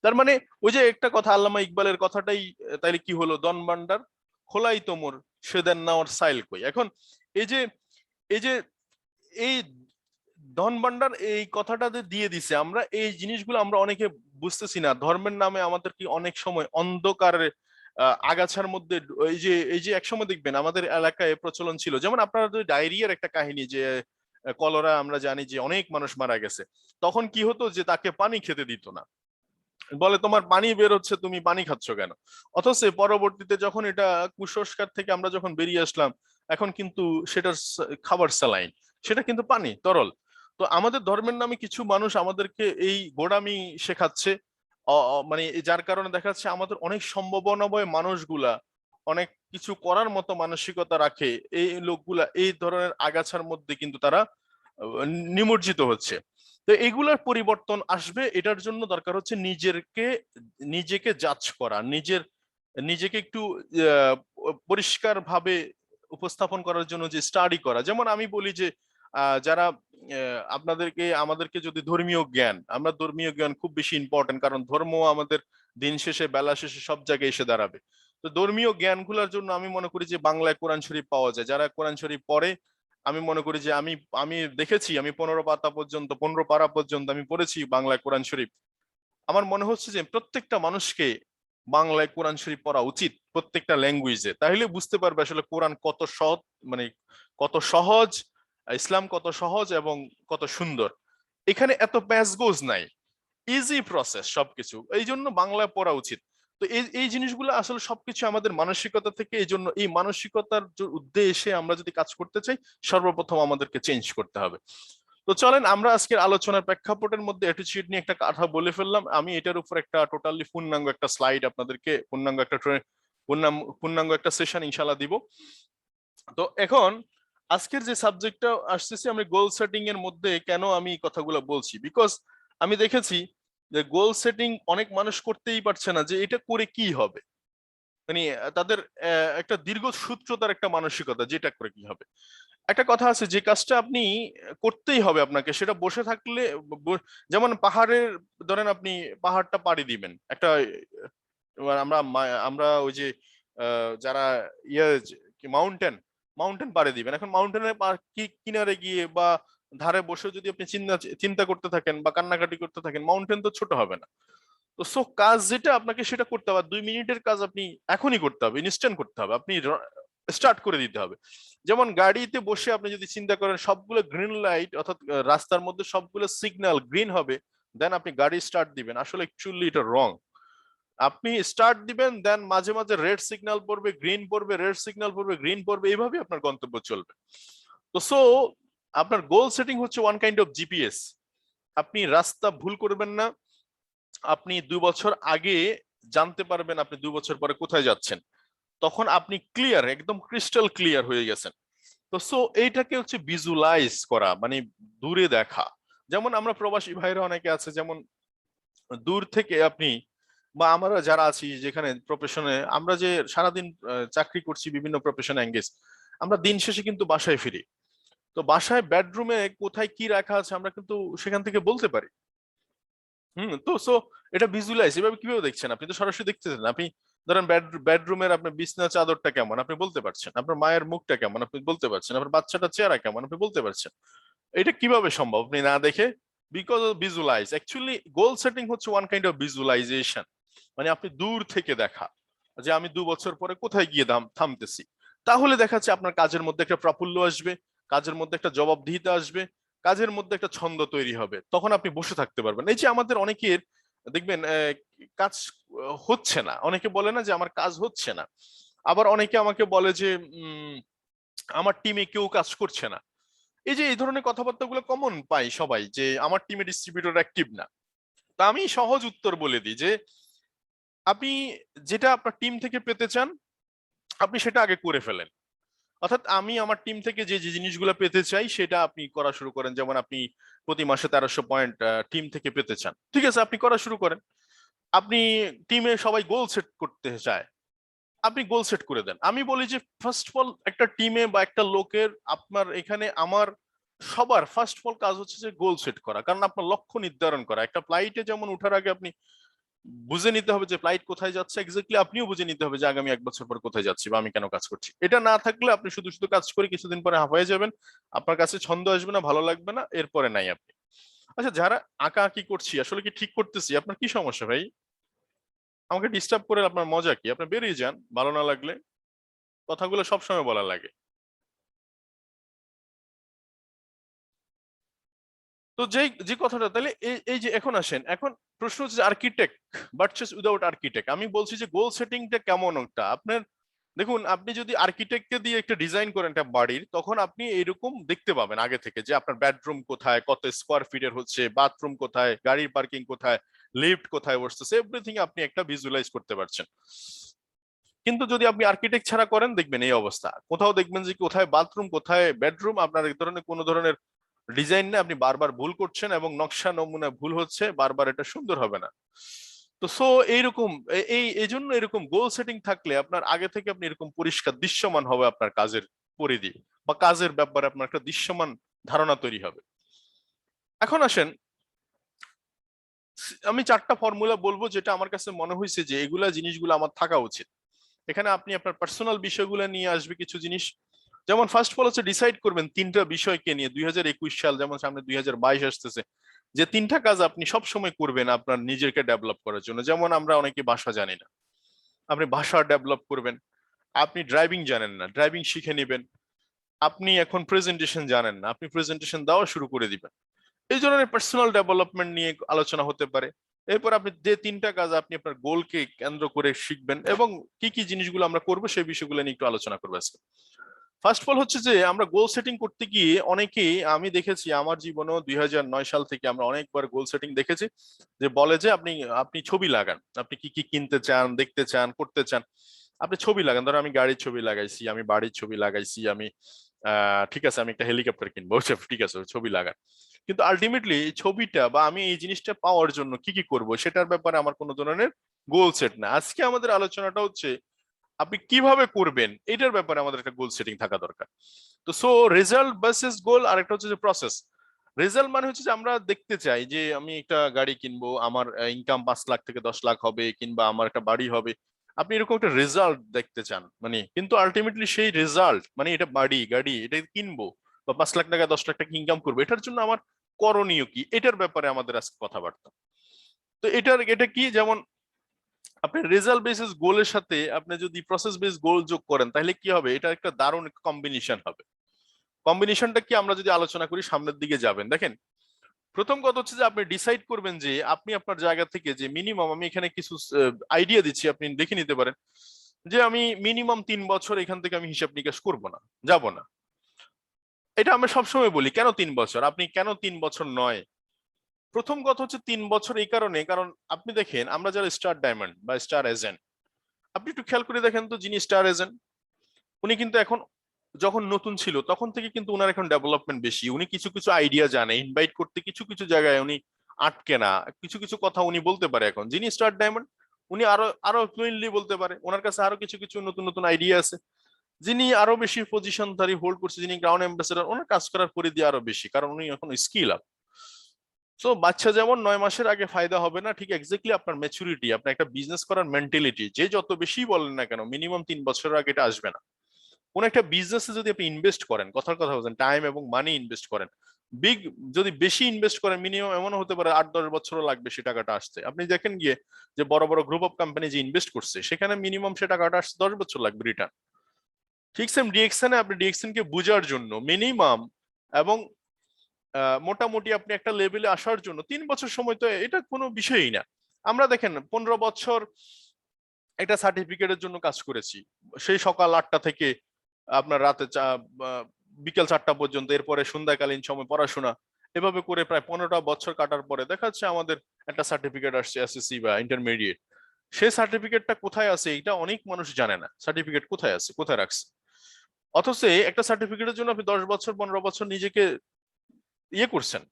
তার মানে ওই যে একটা কথা আল্লামা ইকবালের কথাটাই, তাইলে কি হলো, দন ভান্ডার খোলাই তোমর সেদেন নাওয়ার সাইল কই। এখন এই যে এই যে এই ধন ভান্ডার এই কথাটা যে দিয়ে দিছে, আমরা এই জিনিসগুলো আমরা অনেকে বুঝতেছি না। ধর্মের নামে আমাদের কি অনেক সময় অন্ধকারে আগাছার মধ্যে এই যে একসময় দেখবেন আমাদের এলাকায় প্রচলন ছিল, যেমন আপনারা ডায়রিয়ার একটা কাহিনী যে কলেরা, আমরা জানি যে অনেক মানুষ মারা গেছে। তখন কি হতো যে তাকে পানি খেতে দিত না, বলে তোমার পানি বের হচ্ছে, তুমি পানি খাচ্ছ কেন? অথচ পরবর্তীতে যখন এটা কুসংস্কার থেকে আমরা যখন বেরিয়ে আসলাম, এখন কিন্তু সেটার খাবার স্যালাইন, সেটা কিন্তু পানি তরল। তো আমাদের ধর্মের নামে কিছু মানুষ আমাদেরকে এই গোঁড়ামি শেখাচ্ছে, মানে যার কারণে দেখা যাচ্ছে আমাদের অনেক সম্ভাবনাময় মানুষগুলা, অনেক কিছু করার মতো মানসিকতা রাখে, এই লোকগুলা এই ধরনের আগাছার মধ্যে কিন্তু তারা নিমজ্জিত হচ্ছে। তো এগুলার পরিবর্তন আসবে, এটার জন্য দরকার হচ্ছে নিজেকে জাজ করা, নিজেকে একটু পরিষ্কার ভাবে উপস্থাপন করার জন্য যে স্টাডি করা। যেমন আমি বলি যে যারা আমাদেরকে যদি ধর্মীয় জ্ঞান, আমরা ধর্মীয় জ্ঞান খুব বেশি ইম্পর্টেন্ট, কারণ ধর্ম আমাদের দিন শেষে বেলা শেষে সব জায়গায় এসে দাঁড়াবে। তো ধর্মীয় জ্ঞানগুলোর জন্য আমি মনে করি যে বাংলায় কোরআন শরীফ পাওয়া যায়, যারা কোরআন শরীফ পড়ে, আমি মনে করি যে আমি দেখেছি, আমি 15 পারা পর্যন্ত আমি পড়েছি বাংলায় কোরআন শরীফ। আমার মনে হচ্ছে যে প্রত্যেকটা মানুষকে বাংলায় কোরআন শরীফ পড়া উচিত, প্রত্যেকটা ল্যাঙ্গুয়েজে, তাহলে বুঝতে পারবে আসলে কোরআন কত সৎ, মানে কত সহজ, ইসলাম কত সহজ এবং কত সুন্দর। এখানে এত প্যাচগোজ নাই, ইজি প্রসেস সবকিছু, এই জন্য বাংলায় পড়া উচিত। তো এই এই জিনিসগুলো আসলে সবকিছু আমাদের মানসিকতা থেকে, এই জন্য এই মানসিকতার উদ্দেশ্যে আমরা যদি কাজ করতে চাই, সর্বপ্রথম আমাদেরকে চেঞ্জ করতে হবে। তো চলেন আমরা আজকের আলোচনার প্রেক্ষাপটের মধ্যে অ্যাটিটিউড নিয়ে একটা কথা বলে ফেললাম, আমি এটার উপর একটা টোটালি পূর্ণাঙ্গ একটা স্লাইড আপনাদেরকে, পূর্ণাঙ্গ একটা সেশন ইনশাল্লাহ দিব। তো এখন আজকের যে সাবজেক্টটা আসতেছি, আমি গোল সেটিং এর মধ্যে কেন আমি এই কথাগুলো বলছি, বিকজ আমি দেখেছি যে গোল সেটিং অনেক মানুষ করতেই পারছে না, যে এটা করে কি হবে, মানে তাদের একটা দীর্ঘসূত্রতার একটা মানসিকতা, যেটা করে কি হবে। একটা কথা আছে, যে কাজটা আপনি করতেই হবে আপনাকে, সেটা বসে থাকলে যেমন পাহাড়ের, ধরেন আপনি পাহাড়টা পাড়ি দিবেন একটা, এবার আমরা ওই যে যারা ইয়ে মাউন্টেন মাউন্টেন পাড়ি দিবেন, এখন মাউন্টেনের কিনারে গিয়ে বা ধারে বসে যদি আপনি চিন্তা চিন্তা করতে থাকেন বা কান্নাকাটি করতে থাকেন, মাউন্টেন তো ছোট হবে না। তো সো কাজ যেটা আপনাকে সেটা করতে হবে, 2 মিনিটের কাজ আপনি এখনই করতে হবে, ইনস্ট্যান্ট করতে হবে, আপনি স্টার্ট করে দিতে হবে। যেমন গাড়িতে বসে আপনি যদি চিন্তা করেন সবগুলো গ্রিন লাইট, অর্থাৎ রাস্তার মধ্যে সবগুলো সিগন্যাল গ্রিন হবে, দেন আপনি গাড়ি স্টার্ট দিবেন, আসলে অ্যাকচুয়ালি এটা রং। আপনি স্টার্ট দিবেন, দেন মাঝে মাঝে রেড সিগন্যাল পড়বে, গ্রিন পড়বে, রেড সিগন্যাল পড়বে, গ্রিন পড়বে, এইভাবে আপনার গন্তব্য চলবে। তো সো আপনার গোল সেটিং হচ্ছে ওয়ান কাইন্ড অফ জিপিএস। আপনি রাস্তা ভুল করবেন না, আপনি 2 বছর আগে জানতে পারবেন আপনি 2 বছর পরে কোথায় যাচ্ছেন, তখন আপনি ক্লিয়ার, একদম ক্রিস্টাল ক্লিয়ার হয়ে গেছেন। তো সো এইটাকে হচ্ছে ভিজুয়ালাইজ করা, মানে দূরে দেখা। যেমন আমরা প্রবাসী ভাইরা অনেকে আছে, যেমন দূর থেকে আপনি বা আমরা যারা আছি যেখানে প্রফেশনে, আমরা যে সারাদিন চাকরি করছি, বিভিন্ন প্রফেশনে এঙ্গেজ, আমরা দিন শেষে কিন্তু বাসায় ফিরি। তো বাসায় বেডরুমে কোথায় কি রাখা আছে আমরা কিন্তু সেখান থেকে বলতে পারি। তো সো এটা ভিজুয়ালাইজ এভাবে কিভাবে দেখছেন, আপনি তো সরাসরি দেখতেছেন না। আপনি ধরেন বেডরুমের আপনার বিছনা চাদরটা কেমন আপনি বলতে পারছেন, আপনার মায়ের মুখটা কেমন আপনি বলতে পারছেন, আপনার বাচ্চাটা চেহারা কেমন আপনি বলতে পারছেন। এটা কিভাবে সম্ভব আপনি না দেখে? Because of visualize. Actually goal setting হচ্ছে ওয়ান কাইন্ড অফ ভিজুয়ালাইজেশন, মানে আপনি দূর থেকে দেখা, যে আমি 2 বছর পরে কোথায় গিয়ে থামতেছি। তাহলে দেখা যাচ্ছে আপনার কাজের মধ্যে একটা প্রাফুল্য আসবে, কাজের মধ্যে একটা জবাবদিহিতা আসবে, কাজের মধ্যে একটা ছন্দ তৈরি হবে, তখন আপনি বসে থাকতে পারবেন। এই যে আমাদের অনেকের দেখবেন কাজ হচ্ছে না, অনেকে বলে না যে আমার কাজ হচ্ছে না, আবার অনেকে আমাকে বলে যে আমার টিমে কেউ কাজ করছে না। এই যে এই ধরনের কথাবার্তাগুলো কমন পাই সবাই, যে আমার টিমে ডিস্ট্রিবিউটর অ্যাক্টিভ না। তা আমি সহজ উত্তর বলে দিই যে আপনি যেটা আপনার টিম থেকে পেতে চান, আপনি সেটা আগে করে ফেলেন। অর্থাৎ আমি আমার টিম থেকে যে যে জিনিসগুলো পেতে চাই সেটা আপনি করা শুরু করেন। যেমন আপনি প্রতি মাসে 1300 পয়েন্ট টিম থেকে পেতে চান, ঠিক আছে, আপনি করা শুরু করেন। আপনি টিমে সবাই গোল সেট করতে চায়, আপনি গোল সেট করে দেন। আমি বলি যে ফার্স্ট অফ অল একটা টিমে বা একটা লোকের, আপনার এখানে আমার সবার ফার্স্ট অফ অল কাজ হচ্ছে যে গোল সেট করা, কারণ আপনার লক্ষ্য নির্ধারণ করা। একটা ফ্লাইটে যেমন উঠার আগে আপনি বুঝে নিতে হবে যে ফ্লাইট কোথায় যাচ্ছে, এক্স্যাক্টলি আপনিও বুঝে নিতে হবে যে আগামী 1 বছর পর কোথায় যাচ্ছি বা আমি কেন কাজ করছি। এটা না থাকলে আপনি শুধু শুধু কাজ করে কিছুদিন পরে হাঁপায়ে যাবেন, আপনার কাছে ছন্দ আসবে না, ভালো লাগবে না, এরপরে নাই আপনি। আচ্ছা, যারা আঁকা আঁকি করছি, আসলে কি ঠিক করতেছি? আপনার কি সমস্যা ভাই? আমাকে ডিস্টার্ব করে আপনার মজা কি? আপনি বেরিয়ে যান ভালো না লাগলে, কথাগুলো সবসময় বলা লাগে। তো যে যে কথাটা, তাহলে এই যে এখন আসেন, এখন প্রশ্ন হচ্ছে আর্কিটেক্ট ভার্সেস উইদাউট আর্কিটেক্ট। আমি বলছি যে গোল সেটিংটা কেমন একটা আপনার, দেখুন আপনি যদি আর্কিটেক্টকে দিয়ে একটা ডিজাইন করেন একটা বাড়ির, তখন আপনি এরকম দেখতে পাবেন আগে থেকে যে আপনার বেডরুম কোথায়, কত স্কোয়ার ফিটের হচ্ছে, বাথরুম কোথায়, গাড়ির পার্কিং কোথায়, লিফট কোথায় বসতেছে, এভরিথিং আপনি একটা ভিজুয়ালাইজ করতে পারছেন। কিন্তু যদি আপনি আর্কিটেক্ট ছাড়া করেন, দেখবেন এই অবস্থা, কোথাও দেখবেন যে কোথায় বাথরুম কোথায় বেডরুম, আপনার এই ধরনের কোনো ধরনের ডিজাইন না, আপনি বারবার ভুল করছেন এবং নকশা নমুনা ভুল হচ্ছে, বারবার এটা সুন্দর হবে না। তো সো এইরকম এই জন্য এরকম গোল সেটিং থাকলে আপনার আগে থেকে আপনি এরকম পরিষ্কার দৃশ্যমান হবে আপনার কাজের পরিধি, বা কাজের ব্যাপারে আপনার একটা দৃশ্যমান ধারণা তৈরি হবে। এখন আসেন, আমি 4টা ফর্মুলা বলবো যেটা আমার কাছে মনে হয়েছে যে এগুলা জিনিসগুলো আমার থাকা উচিত। এখানে আপনি আপনার পার্সোনাল বিষয়গুলো নিয়ে আসবে কিছু জিনিস। যেমন ফার্স্ট অফ অল হচ্ছে ডিসাইড করবেন 3টা বিষয়কে নিয়ে, 2021 সাল যেমন সামনে 2022 আসতেছে, যে 3টা কাজ আপনি সব সময় করবেন আপনার নিজেকে ডেভেলপ করার জন্য। যেমন আমরা অনেকে ভাষা জানি না, আপনি ভাষা ডেভেলপ করবেন। আপনি ড্রাইভিং জানেন না, ড্রাইভিং শিখে নেবেন। আপনি এখন প্রেজেন্টেশন জানেন না, আপনি প্রেজেন্টেশন দেওয়া শুরু করে দিবেন। এই ধরনের পার্সোনাল ডেভেলপমেন্ট নিয়ে আলোচনা হতে পারে। এরপর আপনি যে 3টা কাজ আপনি আপনার গোলকে কেন্দ্র করে শিখবেন এবং কি কি জিনিসগুলো আমরা করবো সেই বিষয়গুলো নিয়ে একটু আলোচনা করবো আজকে। ফার্স্ট অফ অল হচ্ছে যে আমরা গোল সেটিং করতে গিয়ে অনেকেই, আমি দেখেছি আমার জীবনেও 2009 সাল থেকে আমরা অনেকবার গোল সেটিং দেখেছি, যে বলে যে আপনি আপনি ছবি লাগান, আপনি কি কি কিনতে চান, দেখতে চান, করতে চান, আপনি ছবি লাগান। ধরো আমি গাড়ির ছবি লাগাইছি, আমি বাড়ির ছবি লাগাইছি, আমি ঠিক আছে আমি একটা হেলিকপ্টার কিনবো, ঠিক আছে ছবি লাগান। কিন্তু আলটিমেটলি এই ছবিটা বা আমি এই জিনিসটা পাওয়ার জন্য কি কি করব সেটার ব্যাপারে আমার কোনো ধরনের গোল সেট না। আজকে আমাদের আলোচনাটা হচ্ছে আপনি কিভাবে করবেন এটার ব্যাপারে আমাদের একটা গোল সেটিং থাকা দরকার। তো সো রেজাল্ট ভার্সেস গোল, আর একটা হচ্ছে যে প্রসেস। রেজাল্ট মানে হচ্ছে যে আমরা দেখতে চাই যে আমি একটা গাড়ি কিনবো, আমার ইনকাম 5 লাখ থেকে 10 লাখ হবে, কিংবা আমার একটা বাড়ি হবে। আপনি এরকম একটা রেজাল্ট দেখতে চান, মানে কিন্তু আলটিমেটলি সেই রেজাল্ট মানে এটা বাড়ি গাড়ি এটা কিনবো বা 5 লাখ টাকা 10 লাখ টাকা ইনকাম করবো, এটার জন্য আমার করণীয় কি, এটার ব্যাপারে আমাদের আজকে কথাবার্তা। তো এটা কি, যেমন আপনি রেজাল্ট বেসিস গোলের সাথে আপনি যদি প্রসেস বেস গোল যোগ করেন তাহলে কি হবে, এটা একটা দারুণ কম্বিনেশন হবে। কম্বিনেশনটা কি আমরা যদি আলোচনা করি সামনের দিকে যাবেন। দেখেন, প্রথম কথা হচ্ছে যে আপনি ডিসাইড করবেন যে আপনি আপনার জায়গা থেকে যে মিনিমাম, আমি এখানে কিছু আইডিয়া দিচ্ছি আপনি দেখে নিতে পারেন, যে আমি মিনিমাম 3 বছর এখান থেকে আমি হিসাব নিকাশ করবো না, যাব না। এটা আমরা সবসময় বলি, কেন 3 বছর, আপনি কেন 3 বছর নয়? প্রথম কথা হচ্ছে 3 বছর এই কারণে, কারণ আপনি দেখেন আমরা যারা স্টার ডায়মন্ড বা স্টার এজেন্ট, আপনি একটু খেয়াল করে দেখেন তো, যিনি স্টার এজেন্ট উনি কিন্তু এখন, যখন নতুন ছিল তখন থেকে কিন্তু উনার এখন ডেভেলপমেন্ট বেশি, উনি কিছু কিছু আইডিয়া জানে, ইনভাইট করতে কিছু কিছু জায়গায় উনি আটকে না, কিছু কিছু কথা উনি বলতে পারে। এখন যিনি স্টার ডায়মন্ড উনি আরো আরো ফ্লুয়েন্টলি বলতে পারে, ওনার কাছে আরো কিছু কিছু নতুন নতুন আইডিয়া আছে। যিনি আরো বেশি পজিশন ধারী হোল্ড করছে, যিনি গ্রাউন্ড অ্যাম্বাসেডার, ওনার কাজ করার পরিধি আরো বেশি, কারণ উনি এখন স্কিল আপ। সো বাচ্চা যেমন 9 মাসের আগে ফায়দা হবে না, ঠিক এক্স্যাক্টলি আপনার ম্যাচুরিটি, আপনার একটা বিজনেস করার মেন্টালিটি, যে যত বেশি বলেন না কেন মিনিমাম 3 বছরের আগে এটা আসবে না। কোন একটা বিজনেসে যদি আপনি ইনভেস্ট করেন, কথার কথা বলছেন, টাইম এবং মানি ইনভেস্ট করেন, বিগ, যদি বেশি ইনভেস্ট করেন মিনিমাম এমনও হতে পারে 8-10 বছরও লাগবে সে টাকাটা আসতে। আপনি দেখেন গিয়ে যে বড় বড় গ্রুপ অফ কোম্পানি যে ইনভেস্ট করছে সেখানে মিনিমাম সে টাকাটা আসতে 10 বছর লাগবে রিটার্ন। ঠিক সেম ডিএক্সএন, আপনি ডিএক্সএন কে বোঝার জন্য মিনিমাম এবং মোটামুটি আপনি একটা লেভেলে আসার জন্য 3 বছর সময়, তো এটা কোনো বিষয়ই না। আমরা দেখেন 15 বছর একটা সার্টিফিকেটের জন্য কাজ করেছি, সেই সকাল 8টা থেকে আপনার রাতে বিকেল 4টা পর্যন্ত, এরপরে সন্ধ্যাকালীন সময় পড়াশোনা, এভাবে করে প্রায় 15টা বছর কাটার পরে দেখা যাচ্ছে আমাদের একটা সার্টিফিকেট আসছে, এসএসসি বা ইন্টারমিডিয়েট। সেই সার্টিফিকেটটা কোথায় আছে এটা অনেক মানুষ জানে না, সার্টিফিকেট কোথায় আছে, কোথায় রাখছে। অথচ একটা সার্টিফিকেটের জন্য আপনি 10 বছর 15 বছর নিজেকে ইয়ে করছেন,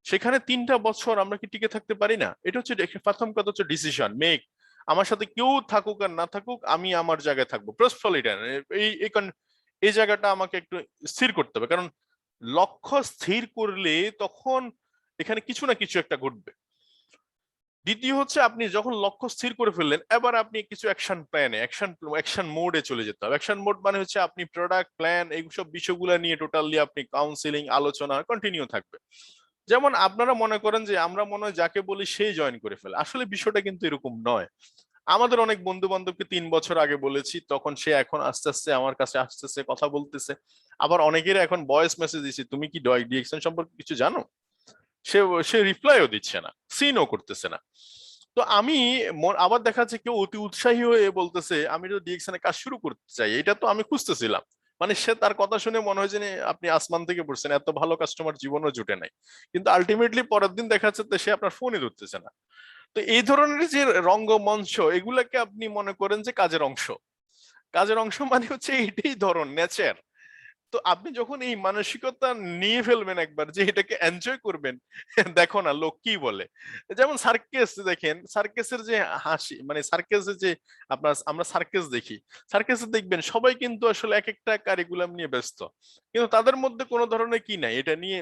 সেখানে 3টা বছর আমরা কি টিকে থাকতে পারি না? এটা হচ্ছে প্রথম কথা হচ্ছে ডিসিশন মেক। আমার সাথে কেউ থাকুক আর না থাকুক, আমি আমার জায়গায় থাকবো। এই এই এই জায়গাটা আমাকে একটু স্থির করতে হবে, কারণ লক্ষ্য স্থির করলে তখন এখানে কিছু না কিছু একটা ঘটবে। দ্বিতীয় হচ্ছে আপনি যখন লক্ষ্য স্থির করে ফেললেন, এবার আপনি কিছু অ্যাকশন প্ল্যানে, অ্যাকশন মোডে চলে যেতে হবে। অ্যাকশন মোড মানে হচ্ছে আপনি প্রোডাক্ট প্ল্যান এইসব বিষয়গুলো নিয়ে টোটালি আপনি কাউন্সিলিং আলোচনা কন্টিনিউ থাকবে। যেমন আপনারা মনে করেন যে আমরা মনে হয় যাকে বলি সেই জয়েন করে ফেলে, আসলে বিষয়টা কিন্তু এরকম নয়। আমাদের অনেক বন্ধু বান্ধবকে 3 বছর আগে বলেছি, তখন সে এখন আস্তে আস্তে আমার কাছে আসতেছে, কথা বলতেছে। আবার অনেকের এখন ভয়েস মেসেজ দিচ্ছি, তুমি কি ডিএক্সএন সম্পর্কে কিছু জানো? সে সে রিপ্লাইও দিচ্ছে না, সিনও করতেছে না। তো আমি আবার দেখা যাচ্ছে কেউ অতি উৎসাহী হয়ে বলতেছে আমি তো ডিএকশনে কাজ শুরু করতে চাই, এটা তো আমি খুঁজতেছিলাম। মানে সে তার কথা শুনে মনে হয় যে আপনি আসমান থেকে পড়ছেন, এত ভালো কাস্টমার জীবনও জুটে নাই। কিন্তু আলটিমেটলি পরের দিন দেখা যাচ্ছে সে আপনার ফোনই ধরতেছে না। তো এই ধরনের যে রঙ্গমঞ্চ, এগুলাকে আপনি মনে করেন যে কাজের অংশ। কাজের অংশ মানে হচ্ছে এটাই ধরন, নেচার। তো আপনি যখন এই মানসিকতা নিয়ে ফেলবেন একবার যে এটাকে এনজয় করবেন, দেখো না লোক কি বলে। যেমন সার্কেস দেখেন, সার্কেসের যে হাসি, মানে সার্কেসের যে আপনার আমরা সার্কেস দেখি, সার্কেসে দেখবেন সবাই কিন্তু আসলে এক একটা কারিকুলাম নিয়ে ব্যস্ত, কিন্তু তাদের মধ্যে কোনো ধরনের কি নাই এটা নিয়ে,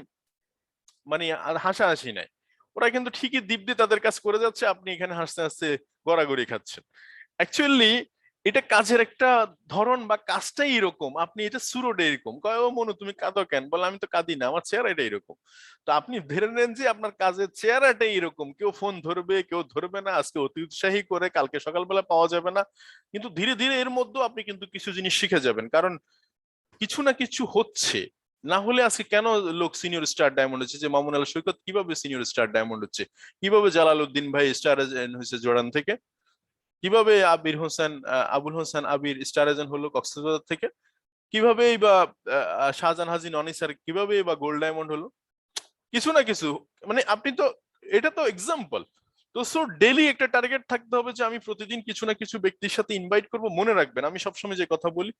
মানে হাসাহাসি নাই। ওরা কিন্তু ঠিকই দিব্যি দিয়ে তাদের কাজ করে যাচ্ছে, আপনি এখানে হাসতে হাসতে গড়াগড়ি খাচ্ছেন। অ্যাকচুয়ালি এটা কাজের একটা ধরন বা কাজটাই এরকম, আপনি এটা সুরোটা এরকম কয়, ও মনু তুমি কাঁদো কেন, বলে আমি তো কাঁদি না, আমার চেহারা এটা এরকম। তো আপনি ধরে নেন যে আপনার কাজের চেহারাটাই এরকম, কেউ ফোন ধরবে কেউ ধরবে না, আজকে অতি উৎসাহী করে কালকে সকালবেলা পাওয়া যাবে না। কিন্তু ধীরে ধীরে এর মধ্যেও আপনি কিন্তু কিছু জিনিস শিখে যাবেন, কারণ কিছু না কিছু হচ্ছে। না হলে আজকে কেন লোক সিনিয়র স্টার ডায়মন্ড হচ্ছে, যে মামুন আল সৈকত কিভাবে সিনিয়র স্টার ডায়মন্ড হচ্ছে, কিভাবে জালাল উদ্দিন ভাই স্টার হয়েছে জোড়ান থেকে, কিভাবে আবির হোসেন আবুল হোসেন আবির স্টার এজেন্ট হলো কক্সবাজার থেকে, কিভাবে বা শাহজাহান হাজি ননি স্যার কিভাবে বা গোল্ড ডায়মন্ড হলো, কিছু না কিছু। মানে আপনি তো, এটা তো এক্সাম্পল। তো সো ডেইলি একটা টার্গেট থাকতে হবে যে আমি প্রতিদিন কিছু না কিছু ব্যক্তির সাথে ইনভাইট করব। মনে রাখবেন আমি সবসময় যে কথা বলি,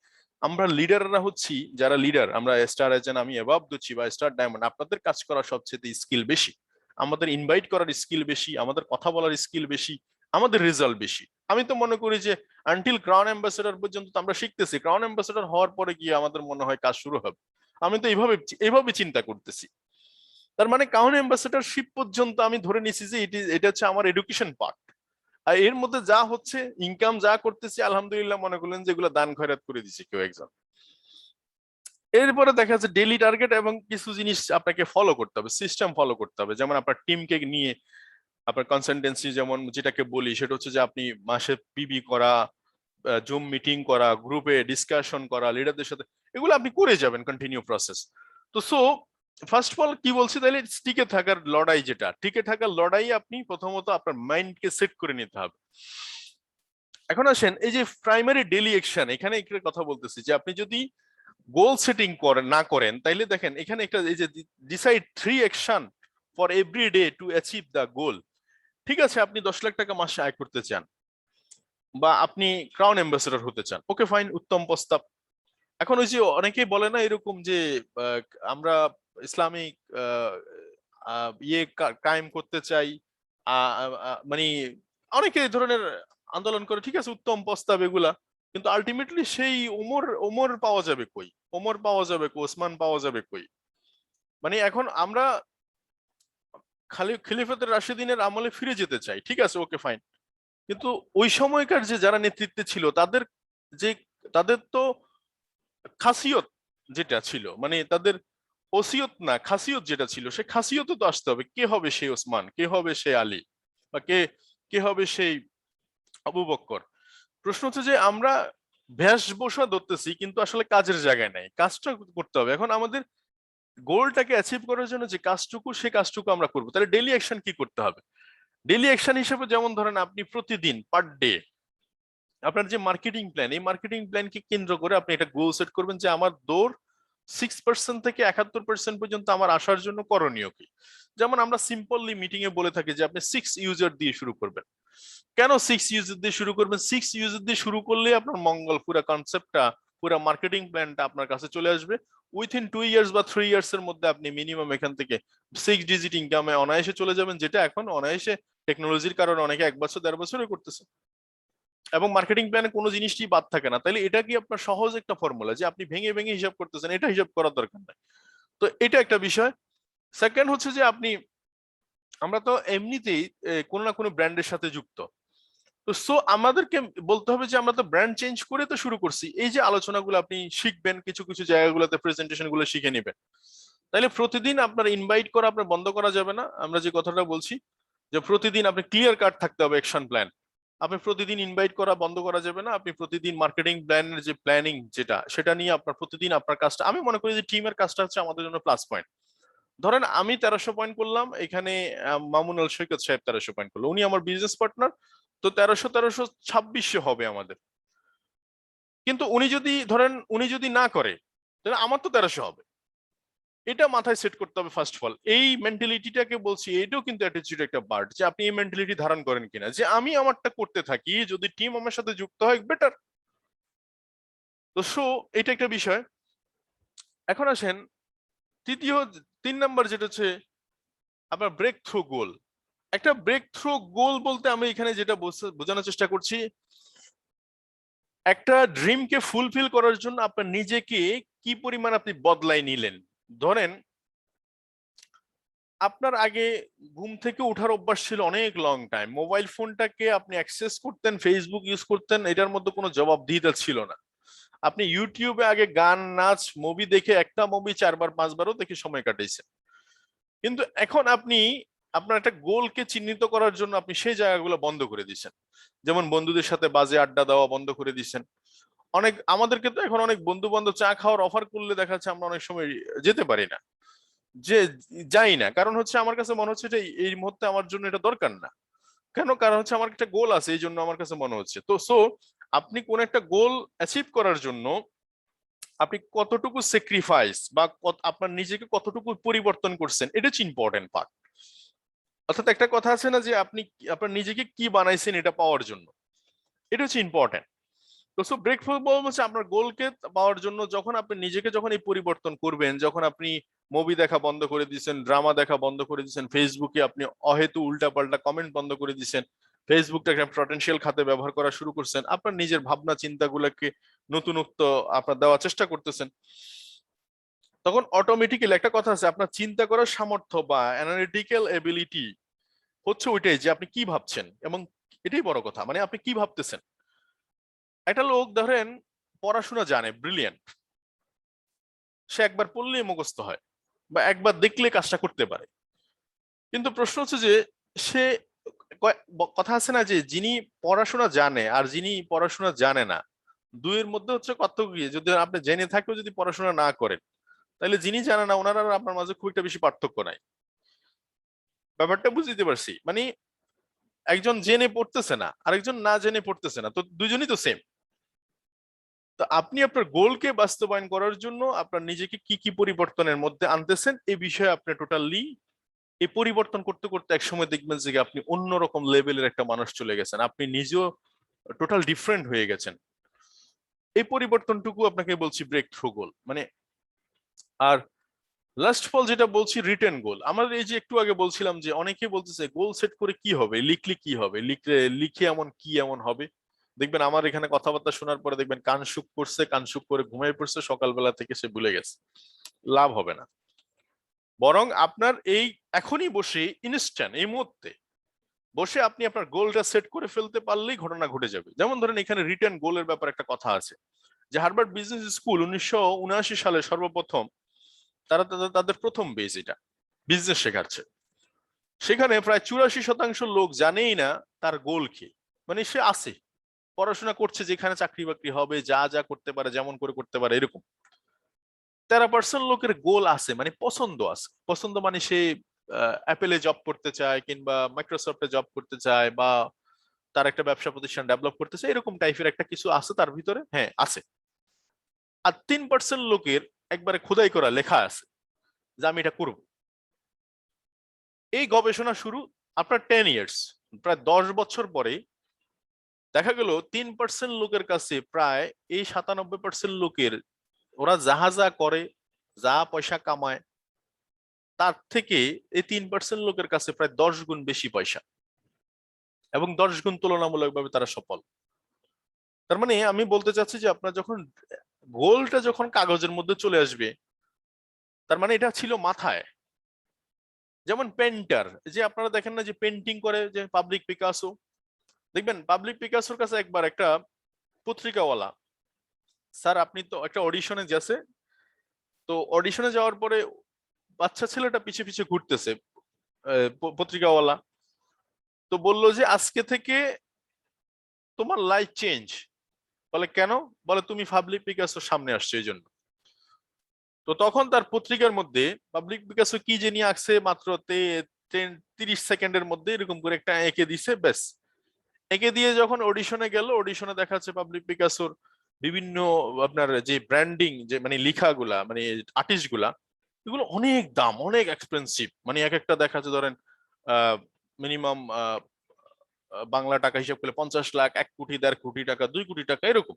আমরা লিডাররা হচ্ছি, যারা লিডার আমরা স্টার এজেন্ট, আমি এভাব দিচ্ছি বা স্টার ডায়মন্ড, আপনাদের কাজ করার সবচেয়ে স্কিল বেশি, আমাদের ইনভাইট করার স্কিল বেশি, আমাদের কথা বলার স্কিল বেশি, আমাদের রেজাল্ট বেশি। আমি তো মনে করি যে আনটিল ক্রাউন অ্যাম্বাসেডর পর্যন্ত তো আমরা শিখতেছি, ক্রাউন অ্যাম্বাসেডর হওয়ার পরে গিয়ে আমাদের মনে হয় কাজ শুরু হবে। আমি তো এইভাবে এইভাবে চিন্তা করতেছি। তার মানে কাউন অ্যাম্বাসেডরশিপ পর্যন্ত আমি ধরে নিছি যে এটা হচ্ছে আমার এডুকেশন পার্ট। আর এর মধ্যে যা হচ্ছে ইনকাম যা করতেছি আলহামদুলিল্লাহ, মনে করলেন যে এগুলো দান খয়রাত করে দিচ্ছে কেউ একজন। এরপরে দেখা যাচ্ছে ডেইলি টার্গেট এবং কিছু জিনিস আপনাকে ফলো করতে হবে, সিস্টেম ফলো করতে হবে। যেমন আপনার টিমকে নিয়ে আপনার কনসালটেন্সি, যেমন যেটাকে বলি সেটা হচ্ছে যে আপনি মাসে পিবি করা, জুম মিটিং করা, গ্রুপে ডিসকাশন করা লিডারদের সাথে, এগুলো আপনি করে যাবেন কন্টিনিউ প্রসেস। তো সো ফার্স্ট অফ অল কি বলছি তাহলে, টিকে থাকার লড়াই, যেটা টিকে থাকার লড়াই আপনি প্রথমত আপনার মাইন্ডকে সেট করে নিতে হবে। এখন আসেন এই যে প্রাইমারি ডেইলি অ্যাকশন, এখানে একটা কথা বলতেছি যে আপনি যদি গোল সেটিং করেন না করেন, তাইলে দেখেন এখানে একটা এই যে decide 3 action for every day to achieve the গোল। ঠিক আছে, আপনি 10 লাখ টাকা মাসে আয় করতে চান, বা আপনি ক্রাউন অ্যাম্বাসেডর হতে চান, ওকে ফাইন, উত্তম প্রস্তাব। এখন ওই যে অনেকেই বলে না এরকম যে আহ, আমরা ইসলামিক ইয়ে কায়েম করতে চাই, মানে অনেকে এই ধরনের আন্দোলন করে, ঠিক আছে উত্তম প্রস্তাব এগুলা, কিন্তু আলটিমেটলি সেই ওমর ওমর পাওয়া যাবে কই, ওমর পাওয়া যাবে কই, ওসমান পাওয়া যাবে কই। মানে এখন আমরা খালি খিলিফাতুর রাশিদিনের আমলে ফিরে যেতে চাই, ঠিক আছে ওকে ফাইন, কিন্তু ওই সময়কার যে যারা নেতৃত্বে ছিল তাদের যে, তাদের তো খাসিয়ত যেটা ছিল, মানে তাদের ওসিয়ত না খাসিয়ত যেটা ছিল, সে খাসিয়ত তো আসতে হবে। কে হবে সেই ওসমান, কে হবে সেই আলী, বা কে কে হবে সেই আবু বক্কর। প্রশ্ন হচ্ছে যে আমরা বেশভূষা ধরতেছি কিন্তু আসলে কাজের জায়গায় নাই, কাজটা করতে হবে। এখন আমাদের গোলটাকে অ্যাচিভ করার জন্য যে কাজটুকু, সে কাজটুকু আমরা করবো। তাহলে ডেইলি অ্যাকশন কি করতে হবে? ডেইলি অ্যাকশন হিসেবে যেমন ধরেন আপনি প্রতিদিন পার ডে আপনার যে মার্কেটিং প্ল্যান, এই মার্কেটিং প্ল্যানকে কেন্দ্র করে আপনি এটা গোল সেট করবেন যে আমার দৌড় 6% থেকে 71% পর্যন্ত আমার আসার জন্য করণীয় কি। যেমন আমরা সিম্পলি মিটিং এ বলে থাকি যে আপনি 6 ইউজার দিয়ে শুরু করবেন। কেন 6 ইউজার দিয়ে শুরু করবেন? 6 ইউজার দিয়ে শুরু করলে আপনার মঙ্গল, পুরো কনসেপ্টটা, পুরো মার্কেটিং প্ল্যানটা আপনার কাছে চলে আসবে। উইথিন 2 ইয়ার্স বা 3 ইয়ার্স এর মধ্যে আপনি মিনিমাম এখান থেকে 6 ডিজিট ইনকামে অনায়াসে চলে যাবেন, যেটা এখন অনায়াসে টেকনোলজির কারণে অনেকে 1 বছর 1.5 বছরে করতেছে। এবং মার্কেটিং প্ল্যানে কোনো জিনিসটি বাদ থাকে না। তাইলে এটা কি আপনার সহজ একটা ফর্মুলা যে আপনি ভেঙে ভেঙে হিসাব করতেছেন, এটা হিসাব করার দরকার নাই। তো এটা একটা বিষয়। সেকেন্ড হচ্ছে যে আপনি, আমরা তো এমনিতেই কোনো না কোনো ব্র্যান্ডের সাথে যুক্ত। তো সো আমাদেরকে বলতে হবে যে আমরা তো ব্র্যান্ড চেঞ্জ করে তো শুরু করছি। এই যে আলোচনাগুলো আপনি শিখবেন, কিছু কিছু জায়গাগুলোতে প্রেজেন্টেশন গুলো শিখে নেবেন। তাইলে প্রতিদিন আপনার ইনভাইট করা আপনার বন্ধ করা যাবে না। আমরা যে কথাটা বলছি যে প্রতিদিন আপনি ক্লিয়ার কাট থাকতে হবে অ্যাকশন প্ল্যান। আপনি প্রতিদিন ইনভাইট করা বন্ধ করা যাবে না। আপনি প্রতিদিন মার্কেটিং প্ল্যানের যে প্ল্যানিং যেটা, সেটা নিয়ে আপনার প্রতিদিন আপনার কাজটা, আমি মনে করি যে টিমের কাজটা হচ্ছে আমাদের জন্য প্লাস পয়েন্ট। ধরেন আমি 1300 পয়েন্ট করলাম, এখানে মামুনুল সৈকত সাহেব 1300 পয়েন্ট করলো, উনি আমার বিজনেস পার্টনার, তো 1300 2600 হবে আমাদের। কিন্তু উনি যদি না করে, তাহলে আমার তো 1300 হবে। এটা মাথায় সেট করতে হবে ফার্স্ট অফ অল। এই মেন্টালিটিটাকে বলছি, এটাও কিন্তু অ্যাটিটিউড একটা পার্ট, যে আপনি এই মেন্টালিটি ধারণ করেন কিনা, যে আমি আমারটা করতে থাকি, যদি টিম আমার সাথে যুক্ত হয় বেটার। তো এটা একটা বিষয়। এখন আসেন তৃতীয়, 3 নাম্বার যেটা হচ্ছে আপনার ব্রেক থ্রু গোল। একটা ব্রেক থ্রু গোল বলতে আমি এখানে যেটা বোঝানোর চেষ্টা করছি, একটা ড্রিমকে ফুলফিল করার জন্য আপনার নিজেকে কি পরিমাণ আপনি বদলাই নিলেন। ধরেন আপনার আগে ঘুম থেকে ওঠার অভ্যাস ছিল অনেক লং টাইম, মোবাইল ফোনটাকে আপনি অ্যাক্সেস করতেন, ফেসবুক ইউজ করতেন, এটার মধ্যে কোনো জবাবদিহিতা ছিল না। আপনি ইউটিউবে আগে গান, নাচ, মুভি দেখে, একটা মুভি 4বার 5বারও দেখে সময় কাটাইছেন। কিন্তু এখন আপনি আপনার একটা গোলকে চিহ্নিত করার জন্য আপনি সেই জায়গাগুলো বন্ধ করে দিচ্ছেন। যেমন বন্ধুদের সাথে বাজে আড্ডা দেওয়া বন্ধ করে দিচ্ছেন। আমাদেরকে তো এখন অনেক বন্ধু বান্ধব চা খাওয়ার অফার করলে দেখা যাচ্ছে আমরা অনেক সময় যেতে পারি না, যে যাই না। কারণ হচ্ছে আমার কাছে মনে হচ্ছে যে এই মুহূর্তে আমার জন্য এটা দরকার না। কেন? কারণ হচ্ছে আমার একটা গোল আছে, এই জন্য আমার কাছে মনে হচ্ছে। তো আপনি কোন একটা গোল অ্যাচিভ করার জন্য আপনি কতটুকু স্যাক্রিফাইস বা আপনার নিজেকে কতটুকু পরিবর্তন করছেন, এটা হচ্ছে ইম্পর্টেন্ট পার্ট। অর্থাৎ একটা কথা আছে না, যে আপনি আপনার নিজেকে কি বানাইছেন এটা পাওয়ার জন্য, এটা হচ্ছে ইম্পর্টেন্ট। তো ব্রেকফাস্ট বল হচ্ছে আপনার গোলকে পাওয়ার জন্য, যখন আপনি নিজেকে যখন এই পরিবর্তন করবেন, যখন আপনি মুভি দেখা বন্ধ করে দিচ্ছেন, ড্রামা দেখা বন্ধ করে দিচ্ছেন, ফেসবুকে আপনি অহেতু উল্টাপাল্টা কমেন্ট বন্ধ করে দিচ্ছেন, ফেসবুকটাকে পটেনশিয়াল খাতে ব্যবহার করা শুরু করছেন, আপনার নিজের ভাবনা চিন্তাগুলোকে নতুনত্ব আপনার দেওয়ার চেষ্টা করতেছেন, তখন অটোমেটিক্যালি একটা কথা আছে, আপনার চিন্তা করার সামর্থ্য বা অ্যানালিটিক্যাল এবিলিটি হচ্ছে ওইটাই, যে আপনি কি ভাবছেন, এবং এটাই বড় কথা, মানে আপনি কি ভাবতেছেন। একটা লোক ধরেন পড়াশোনা জানে, ব্রিলিয়ান্ট, সে একবার পড়লেই মুখস্থ হয়, বা একবার দেখলে কাজটা করতে পারে। কিন্তু প্রশ্ন হচ্ছে যে সে কথা আছে না, যে যিনি পড়াশোনা জানে আর যিনি পড়াশোনা জানে না, দুইয়ের মধ্যে হচ্ছে পার্থক্য কি? যদি আপনি জেনে থাকেও যদি পড়াশোনা না করেন, তাহলে যিনি জানে না ওনার আর আপনার মাঝে খুব একটা বেশি পার্থক্য নাই। ব্যাপারটা বুঝতে পারছি? মানে একজন জেনে পড়তেছে না, আরেকজন না জেনে পড়তেছে না, তো দুজনই তো সেম। তো আপনি আপনার গোলকে বাস্তবায়ন করার জন্য আপনার নিজেকে কি কি পরিবর্তনের মধ্যে আনতেছেন, এই বিষয়ে আপনি টোটালি এই পরিবর্তন করতে করতে একসময় দেখবেন যে আপনি অন্যরকম লেভেলের একটা মানুষ চলে গেছেন, আপনি নিজেও টোটাল ডিফারেন্ট হয়ে গেছেন। এই পরিবর্তনটুকু আপনাকে বলছি ব্রেক থ্রু গোল মানে। আর লাস্ট ফল যেটা বলছি রিটেন গোল। আমাদের এই যে একটু আগে বলছিলাম যে অনেকে বলতেছে গোল সেট করে কি হবে, লিখলে কি হবে, লিখে এমন কি এমন হবে। দেখবেন আমার এখানে কথাবার্তা শোনার পরে দেখবেন কান শুক করছে, কান শুক করে ঘুমিয়ে পড়ছে, সকালবেলা থেকে সে ভুলে গেছে। লাভ হবে না। বরং আপনার এই এখনই বসে ইনস্ট্যান্ট এই মুহূর্তে বসে আপনি আপনার গোলটা সেট করে ফেলতে পারলেই ঘটনা ঘটে যাবে। যেমন ধরেন এখানে রিটার্ন গোলের ব্যাপারে একটা কথা আছে, যে হার্ভার্ড বিজনেস স্কুল 1979 সালে সর্বপ্রথম তাদের প্রথম বেস এটা বিজনেস শেখাচ্ছে। সেখানে প্রায় 84% লোক জানেই না তার গোল কি। মানে সে আছে, পড়াশোনা করছে, যেখানে চাকরি বাকরি হবে, যা যা করতে পারে যেমন করে করতে পারে এরকম। 13% লোকের গোল আছে, মানে পছন্দ আছে। পছন্দ মানে সে অ্যাপেলে জব করতে চায়, কিংবা মাইক্রোসফটে জব করতে চায়, বা তার একটা ব্যবসা প্রতিষ্ঠান ডেভেলপ করতেছে, এরকম টাইপের একটা কিছু আছে তার ভিতরে, হ্যাঁ আছে। আর 3% লোকের একবারে খোদাই করা লেখা আছে যে আমি এটা করব। এই গবেষণা শুরু আপনার 10 ইয়ার্স, প্রায় 10 বছর পরে দেখা গেল 3% লোকের কাছে প্রায় এই 97% লোকের, ওরা যাহা যা করে, যা পয়সা কামায়, তার থেকে এই 3% লোকের কাছে প্রায় 10 গুণ বেশি পয়সা, এবং 10 গুণ তুলনামূলকভাবে তারা সফল। তার মানে আমি বলতে চাচ্ছি যে আপনার যখন গোলটা যখন কাগজের মধ্যে চলে আসবে, তার মানে এটা ছিল মাথায়। যেমন পেন্টার, যে আপনারা দেখেন না যে পেন্টিং করে, যে পাবলিক পিকাসো, দেখবেন পাবলিক পিকাসোর কাছে একবার একটা পত্রিকাওয়ালা, স্যার আপনি তো একটা অডিশনে গেছে, তো অডিশনে যাওয়ার পরে বাচ্চা ছেলেটা পিছে পিছে ঘুরতেছে, পত্রিকাওয়ালা তো বললো যে আজকে থেকে তোমার লাইফ চেঞ্জ। বলে কেন? বলে তুমি পাবলিক পিকাসোর সামনে আসছো এই জন্য। তো তখন তার পত্রিকার মধ্যে পাবলিক পিকাসো কি যে নিয়ে আসছে মাত্র 30 সেকেন্ডের মধ্যে এরকম করে একটা এঁকে দিছে, ব্যাস। এঁকে দিয়ে যখন অডিশনে গেল, অডিশনে দেখা যাচ্ছে পাবলিক পিকাসোর বিভিন্ন আপনার যে ব্র্যান্ডিং, যে মানে লেখাগুলা, মানে আর্টিস্ট গুলা, এগুলো অনেক দাম, অনেক এক্সপেন্সিভ। মানে এক একটা দেখা যাচ্ছে ধরেন মিনিমাম বাংলা টাকা হিসাব করলে 50 লাখ, 1 কোটি, 1.5 কোটি টাকা, 2 কোটি টাকা এরকম।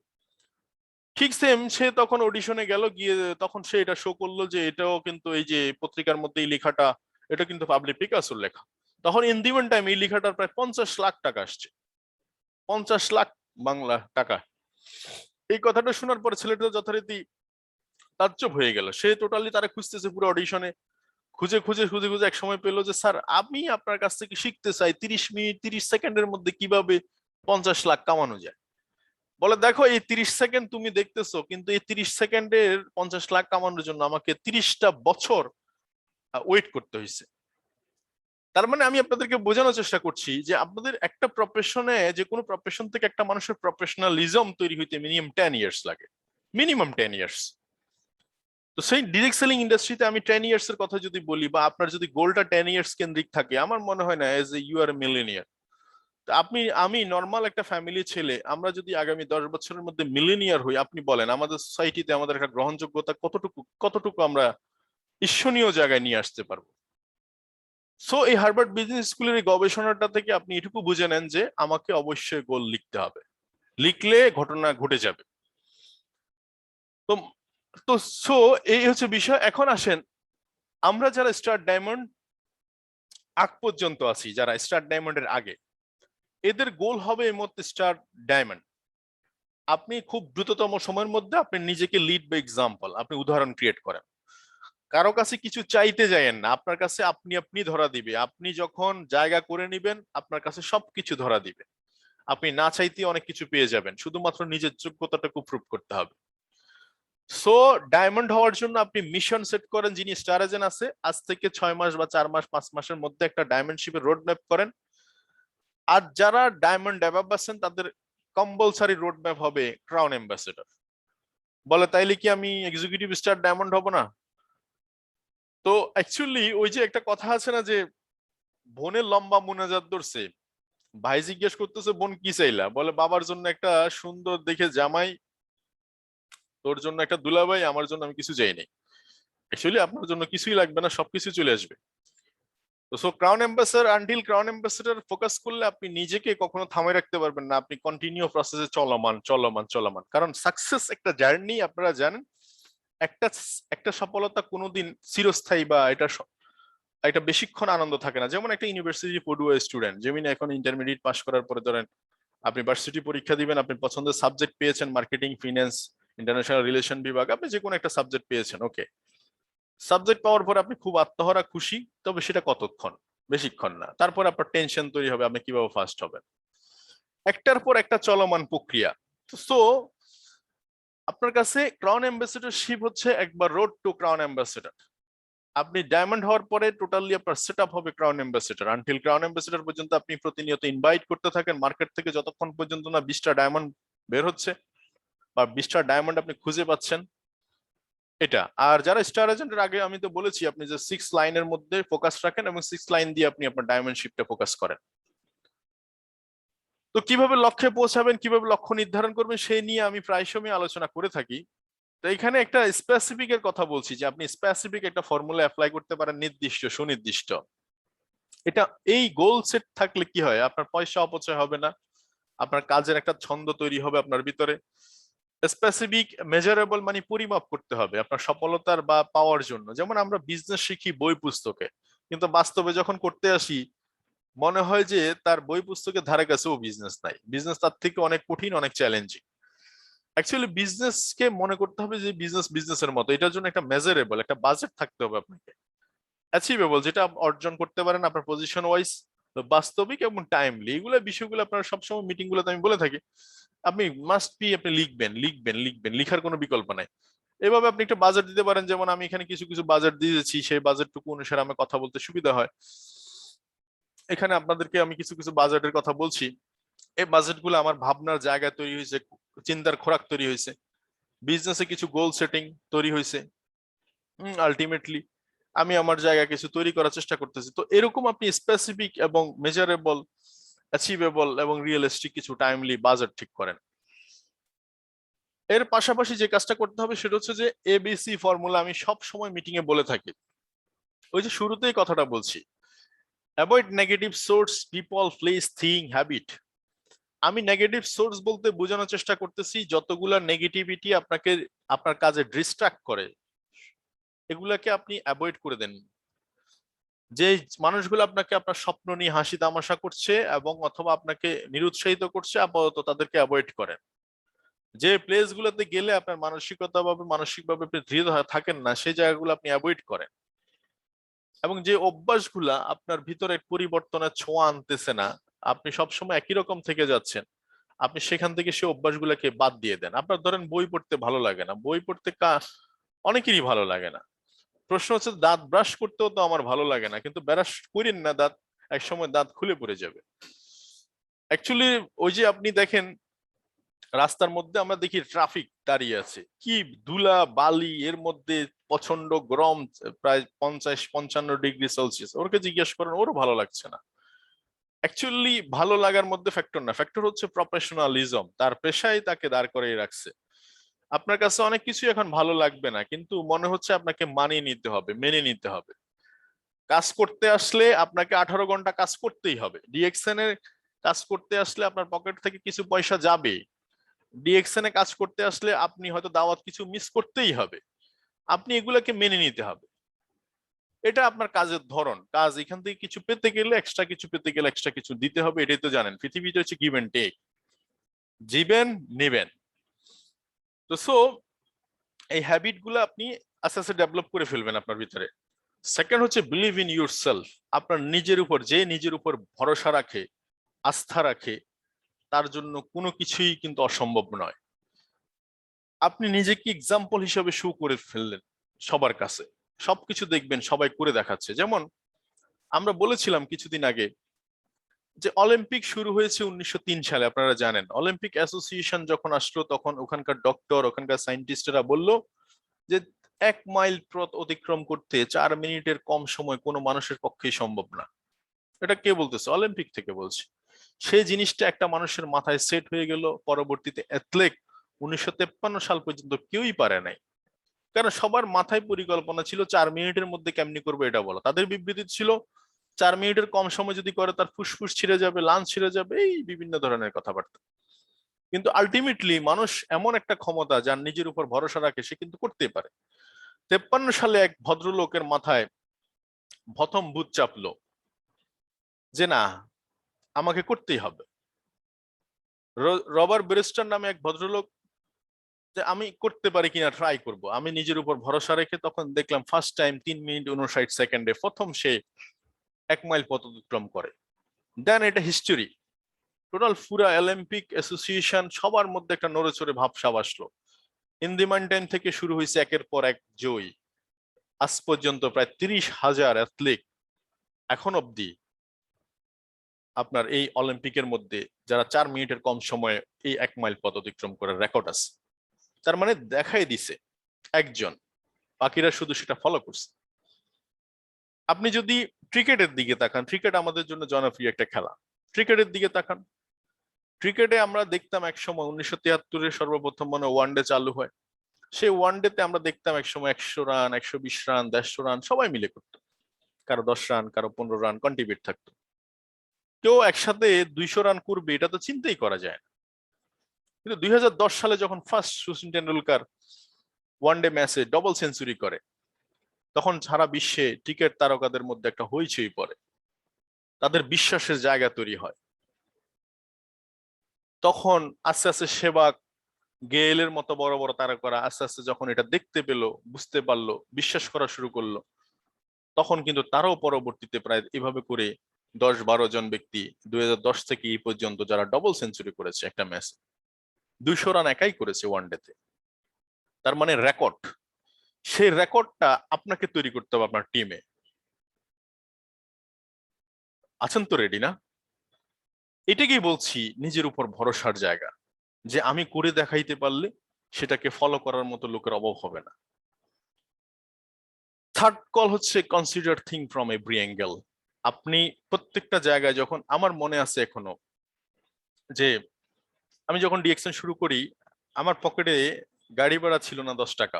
ঠিক সেম সে তখন অডিশনে গেল, গিয়ে তখন সে এটা শো করলো যে এটাও কিন্তু এই যে পত্রিকার মধ্যে এই লেখাটা, এটা কিন্তু পাবলিক পিকাসোর লেখা। তখন ইন দি টাইম এই লেখাটার প্রায় 50 লাখ টাকা আসছে, 50 লাখ বাংলা টাকা। এই কথাটা শোনার পরে ছেলেটা যথারীতি তাজ্জব হয়ে গেল। সে টোটালি তারা খুঁজতেছে পুরো অডিশনে, খুঁজে খুঁজে খুঁজে খুঁজে এক সময় পেলো যে স্যার আমি আপনার কাছ থেকে শিখতে চাই 30 মিনিট 30 সেকেন্ডের মধ্যে কিভাবে 50 লাখ কামানো যায়। বলে দেখো এই 30 সেকেন্ড তুমি দেখতেছো, কিন্তু এই 30 সেকেন্ডের 50 লাখ কামানোর জন্য আমাকে 30টা বছর ওয়েট করতে হয়েছে। তার মানে আমি আপনাদেরকে বোঝানোর চেষ্টা করছি যে আপনাদের একটা প্রফেশনে, যে কোনো প্রফেশন থেকে একটা মানুষের প্রফেশনালিজম তৈরি হইতে মিনিমাম 10 ইয়ার্স লাগে, মিনিমাম 10 ইয়ার্স। তো সেই ডিরেক্ট সেলিং ইন্ডাস্ট্রিতে আমি 10 ইয়ার্স এর কথা যদি বলি, বা আপনার যদি গোলটা 10 ইয়ার্স কেন্দ্রিক থাকে, আমার মনে হয় না as a you are millionaire. আপনি, আমি নর্মাল একটা ফ্যামিলি ছেলে, আমরা যদি আগামী 10 বছরের মধ্যে মিলেনিয়ার হই, আপনি বলেন আমাদের সোসাইটিতে আমাদের একটা গ্রহণযোগ্যতা কতটুকু, কতটুকু আমরা ঈর্ষণীয় জায়গায় নিয়ে আসতে পারবো। সো এই হার্ভার্ড বিজনেস স্কুলের এই গবেষণাটা থেকে আপনি এটুকু বুঝে নেন যে আমাকে অবশ্যই গোল লিখতে হবে, লিখলে ঘটনা ঘটে যাবে। তো তো সো এই হচ্ছে বিষয়। এখন আসেন, আমরা যারা স্টার ডায়মন্ড আগ পর্যন্ত আছি, যারা স্টার ডায়মন্ডের আগে, এদের গোল হবে এই মধ্যে স্টার ডায়মন্ড। আপনি খুব দ্রুততম সময়ের মধ্যে আপনি নিজেকে লিড বা এক্সাম্পল, আপনি উদাহরণ ক্রিয়েট করেন। কারো কাছে কিছু চাইতে যায়েন না, আপনার কাছে আপনি আপনি ধরা দিবে। আপনি যখন জায়গা করে নিবেন, আপনার কাছে সবকিছু ধরা দিবে। আপনি না চাইতে অনেক কিছু পেয়ে যাবেন, শুধুমাত্র নিজের যোগ্যতাটাকে প্রুভ করতে হবে। সো ডায়মন্ড হওয়ার জন্য আপনি মিশন সেট করেন। যিনি স্টার এজেন্ট আছে, আজ থেকে 6 মাস বা 4 মাস 5 মাসের মধ্যে একটা ডায়মন্ডশিপের রোড ম্যাপ করেন। আর যারা ডায়মন্ড অ্যাবাভ আছেন, তাদের কম্পালসারি রোড ম্যাপ হবে ক্রাউন অ্যাম্বাসেডর। বলে তাইলে কি আমি এক্সিকিউটিভ স্টার ডায়মন্ড হব না? তো অ্যাকচুয়ালি ওই যে একটা কথা আছে না, যে বোনের লম্বা মুনাজাত ধরছে, ভাই জিজ্ঞেস করতেছে বোন কি চাইলা, বলে বাবার জন্য একটা সুন্দর দেখে জামাই, তোর জন্য একটা দুলাভাই, আমার জন্য আমি কিছু চাই নাই। অ্যাকচুয়ালি আপনার জন্য কিছুই লাগবে না, সবকিছু চলে আসবে। তো so crown ambassador, until crown ambassador focus করলে আপনি নিজেকে কখনো থামাই রাখতে পারবেন না। আপনি কন্টিনিউ প্রসেসে চলমান চলমান চলমান, কারণ সাকসেস একটা জার্নি, আপনারা জানেন। একটা একটা সফলতা কোনোদিন চিরস্থায়ী, বা এটা বেশিক্ষণ আনন্দ থাকে না। যেমন একটা ইউনিভার্সিটি পড়ুয়া স্টুডেন্ট, যেমন এখন ইন্টারমিডিয়েট পাস করার পরে ধরেন আপনি ভার্সিটি পরীক্ষা দিবেন, আপনি পছন্দের সাবজেক্ট পেয়েছেন, মার্কেটিং, ফিন্যান্স, ইন্টারন্যাশনাল রিলেশন বিভাগ, আপনি যে কোনো একটা সাবজেক্ট পেয়েছেন, ওকে। সাবজেক্ট পাওয়ার পর আপনি খুব আত্মহারা খুশি, তবে সেটা কতক্ষণ, বেশিক্ষণ না। তারপর আপনার টেনশন তৈরি হবে, আপনি কিভাবে ফার্স্ট হবেন। একটার পর একটা চলমান প্রক্রিয়া। সো আপনার কাছে ক্রাউন অ্যাম্বাসেডরশিপ হচ্ছে একবার রোড টু ক্রাউন অ্যাম্বাসেডর। আপনি ডায়মন্ড হওয়ার পরে টোটালি আপনার সেট আপ হবে crown ambassador. Until crown ambassador পর্যন্ত আপনি প্রতিনিয়ত ইনভাইট করতে থাকেন মার্কেট থেকে, যতক্ষণ পর্যন্ত না 20টা ডায়মন্ড বের হচ্ছে, বা 20টা ডায়মন্ড আপনি খুঁজে পাচ্ছেন, এটা। আর যারা স্টার এজেন্টের আগে, আমি তো বলেছি আপনি যে 6 লাইনের মধ্যে ফোকাস রাখেন, এবং 6 লাইন দিয়ে আপনি আপনার ডায়মন্ডশিপটা ফোকাস করেন। তো কিভাবে লক্ষ্যে পৌঁছাবেন, কিভাবে লক্ষ্য নির্ধারণ করবেন, সেই নিয়ে আমি প্রায় সময় আলোচনা করে থাকি। তো এখানে একটা স্পেসিফিক এর কথা বলছি, যে আপনি স্পেসিফিক একটা ফর্মুলা অ্যাপ্লাই করতে পারেন, নির্দিষ্ট সুনির্দিষ্ট। এটা, এই গোল সেট থাকলে কি হয়, আপনার পয়সা অপচয় হবে না, আপনার কাজের একটা ছন্দ তৈরি হবে আপনার ভিতরে। স্পেসিফিক মেজারেবল, মানে পরিমাপ করতে হবে আপনার সফলতার বা পাওয়ার জন্য। যেমন আমরা বিজনেস শিখি বই পুস্তকে, কিন্তু বাস্তবে যখন করতে আসি, মনে হয় যে তার বই পুস্তকের ধারে কাছেও বিজনেস নাই, বিজনেস তার থেকে অনেক কঠিন, অনেক চ্যালেঞ্জিং। অ্যাকচুয়ালি বিজনেসকে মনে করতে হবে যে বিজনেস বিজনেসের মতো। এটার জন্য একটা মেজারেবল, একটা বাজেট থাকতে হবে আপনাকে, অ্যাচিভেবল, যেটা অর্জন করতে পারেন আপনার পজিশন ওয়াইজ, বাস্তবিক এবং টাইমলি। এগুলো বিষয়গুলো আপনার সবসময় মিটিং গুলোতে আমি বলে থাকি। আপনি মাস্ট বি, আপনি লিখবেন লিখবেন লিখবেন, লিখার কোনো বিকল্প নাই। এভাবে আপনি একটা বাজেট দিতে পারেন, যেমন আমি এখানে কিছু কিছু বাজেট দিয়েছি, সেই বাজেটটুকু অনুসারে আমার কথা বলতে সুবিধা হয়। এখানে আপনাদেরকে আমি কিছু কিছু বাজেটের কথা বলছি। এই বাজেটগুলো আমার ভাবনার জায়গা তৈরি হয়েছে, চিন্তার খোরাক তৈরি হয়েছে, বিজনেসে কিছু গোল সেটিং তৈরি হয়েছে, আলটিমেটলি আমি আমার জায়গায় কিছু তৈরি করার চেষ্টা করতেছি। তো এরকম আপনি স্পেসিফিক এবং মেজারেবল, অ্যাচিভেবল এবং রিয়েলিস্টিক কিছু টাইমলি বাজেট ঠিক করেন। এর পাশাপাশি যে কাজটা করতে হবে সেটা হচ্ছে যে এবিসি ফর্মুলা আমি সব সময় মিটিং এ বলে থাকি। ওই যে শুরুতেই কথাটা বলছি, avoid negative source, people, place, thing, habit. আমি নেগেটিভ সোর্স বলতে বোঝানোর চেষ্টা করতেছি যতগুলা নেগেটিভিটি আপনাকে আপনার কাজে ডিস্ট্রাক্ট করে এগুলাকে আপনি অ্যাভয়েড করে দেন। যে মানুষগুলো আপনাকে আপনার স্বপ্ন নিয়ে হাসি তামাশা করছে এবং অথবা আপনাকে নিরুৎসাহিত করছে, আপাতত তাদেরকে অ্যাভয়েড করেন। যে প্লেস গুলোতে গেলে আপনার মানসিকভাবে আপনি দৃঢ় থাকেন না, সেই জায়গাগুলো আপনি অ্যাভয়েড করেন। এবং যে অভ্যাসগুলা আপনার ভিতরে পরিবর্তনের ছোঁয়া আনতেছে না, আপনি সবসময় একই রকম থেকে যাচ্ছেন, আপনি সেখান থেকে সেই অভ্যাসগুলোকে বাদ দিয়ে দেন। আপনার ধরেন বই পড়তে ভালো লাগে না, বই পড়তে অনেকেরই ভালো লাগে না। প্রশ্ন হচ্ছে দাঁত ব্রাশ করতেও তো আমার ভালো লাগে না, কিন্তু ব্রাশ করেন না, দাঁত একসময় দাঁত খুলে পড়ে যাবে। অ্যাকচুয়ালি ওই যে আপনি দেখেন রাস্তার মধ্যে আমরা দেখি ট্রাফিক দাঁড়িয়ে আছে, কি ধুলা বালি, এর মধ্যে প্রচন্ড গরম, প্রায় 50-55 ডিগ্রি সেলসিয়াস। ওরকে জিজ্ঞেস করেন, ওরও ভালো লাগছে না। অ্যাকচুয়ালি ভালো লাগার মধ্যে ফ্যাক্টর না, ফ্যাক্টর হচ্ছে প্রফেশনালিজম, তার পেশায় তাকে দাঁড় করিয়ে রাখছে। আপনার কাছে অনেক কিছু এখন ভালো লাগবে না, কিন্তু মনে হচ্ছে আপনাকে মানিয়ে নিতে হবে, মেনে নিতে হবে। কাজ করতে আসলে আপনাকে 18 ঘন্টা কাজ করতেই হবে। ডিএক্সএন এর কাজ করতে আসলে আপনার পকেট থেকে কিছু পয়সা যাবে। ডিএক্সএন এ কাজ করতে আসলে আপনি হয়তো দাওয়াত কিছু মিস করতেই হবে। আপনি এগুলাকে মেনে নিতে হবে। এটা আপনার কাজের ধরন। কাজ এখান থেকে কিছু পেতে গেলে এক্সট্রা কিছু পেতে গেলে এক্সট্রা কিছু দিতে হবে, এটাই তো জানেন। পৃথিবীটা হচ্ছে গিভ এন্ড টেক, দিবেন নেবেন। তো এই হ্যাবিট গুলো আপনি আস্তে আস্তে ডেভেলপ করে ফেলবেন আপনার ভিতরে। সেকেন্ড হচ্ছে বিলিভ ইন ইউর সেলফ। আপনার নিজের উপর, যে নিজের উপর ভরসা রাখে, আস্থা রাখে, তার জন্য কোনো কিছুই কিন্তু অসম্ভব নয়। আপনি নিজেকে এক্সাম্পল হিসেবে শো করে ফেললেন সবার কাছে, সবকিছু দেখবেন সবাই করে দেখাচ্ছে। যেমন আমরা বলেছিলাম কিছুদিন আগে যে অলিম্পিক শুরু হয়েছে 1903 সালে, আপনারা জানেন। অলিম্পিক অ্যাসোসিয়েশন যখন আসলো তখন ওখানকার ডক্টর, ওখানকার সায়েন্টিস্টরা বলল যে 1 মাইল পথ অতিক্রম করতে 4 মিনিটের কম সময় কোনো মানুষের পক্ষেই সম্ভব না। এটা কে বলতেছে? অলিম্পিক থেকে বলছে। সেই জিনিসটা একটা মানুষের মাথায় সেট হয়ে গেল। পরবর্তীতে অ্যাথলেট 1953 সাল পর্যন্ত কেউই পারে নাই, কারণ সবার মাথায় পরিকল্পনা ছিল 4 মিনিটের মধ্যে কেমনি করবে এটা বলা। তাদের বিবৃতি ছিল 4 মিনিটের কম সময় যদি করে তার ফুসফুস ছিঁড়ে যাবে, লাঞ্চ ছিঁড়ে যাবে, এই বিভিন্ন ধরনের কথাবার্তা। কিন্তু আলটিমেটলি মানুষ এমন একটা ক্ষমতা, যার নিজের উপর ভরসা রাখে, সে কিন্তু করতেই পারে। 53 সালে এক ভদ্রলোকের মাথায় প্রথম ভূত চাপলো যে না, আমাকে করতেই হবে। রবার্ট ব্রেস্টার নামে এক ভদ্রলোক, যে আমি করতে পারি কিনা ট্রাই করব। আমি নিজের উপর ভরসা রেখে তখন দেখলাম ফার্স্ট টাইম 3 মিনিট 59 সেকেন্ডে প্রথম সে 1 মাইল পথ অতিক্রম করে। দেন এটা হিস্টোরি। টোটাল পুরা অলিম্পিক অ্যাসোসিয়েশন সবার মধ্যে একটা নড়েচড়ে ভাবসাব আসলো। ইন দি টাইম থেকে শুরু হয়েছে একের পর এক জয়ী। আজ পর্যন্ত প্রায় 30,000 অ্যাথলিট এখন অব্দি আপনার এই অলিম্পিকের মধ্যে যারা 4 মিনিটের কম সময়ে এই 1 মাইল পথ অতিক্রম করার রেকর্ড আছে। তার মানে দেখাই দিছে একজন, বাকিরা শুধু সেটা ফলো করছে। আপনি যদি ক্রিকেটের দিকে তাকান, ক্রিকেট আমাদের জন্য জনপ্রিয় একটা খেলা। ক্রিকেটের দিকে তাকান, ক্রিকেটে আমরা দেখতাম একসময় 1973-এ সর্বপ্রথম মানে ওয়ানডে চালু হয়। সেই ওয়ানডেতে আমরা দেখতাম একসময় 100 রান, 120 রান, 150 রান সবাই মিলে করতো। কারো 10 রান, কারো 15 রান কন্ট্রিবিউট থাকতো। কেউ একসাথে 200 রান করবে এটা তো চিন্তাই করা যায় না। কিন্তু 2010 সালে যখন ফার্স্ট শচীন টেন্ডুলকার ওয়ানডে ম্যাচে ডবল সেঞ্চুরি করে, তখন সারা বিশ্বে ক্রিকেট তারকাদের মধ্যে একটা হইচই পড়ে, তাদের বিশ্বাসের জায়গা তৈরি হয়। তখন আস্তে আস্তে সেবাগ, গেইলের মতো বড় বড় তারকারা আস্তে আস্তে যখন এটা দেখতে পেলো, বুঝতে পারলো, বিশ্বাস করা শুরু করলো, তখন কিন্তু তারাও পরবর্তীতে প্রায় এভাবে করে 10-12 জন ব্যক্তি 2010 থেকে এই পর্যন্ত যারা ডবল সেঞ্চুরি করেছে একটা ম্যাচে, 200 রান একাই করেছে ওয়ানডেতে। তার মানে রেকর্ড। সেই রেকর্ডটা আপনাকে তৈরি করতে হবে আপনার টিমে। আছেন তো রেডি না? এটাকেই বলছি নিজের উপর ভরসার জায়গা, যে আমি করে দেখাইতে পারলে সেটাকে ফলো করার মতো লোকের অভাব হবে না। থার্ড কল হচ্ছে consider thing from every angle. আপনি প্রত্যেকটা জায়গায়, যখন আমার মনে আছে এখনো যে আমি যখন ডিএক্সএন শুরু করি, আমার পকেটে গাড়ি ভাড়া ছিল না 10 টাকা,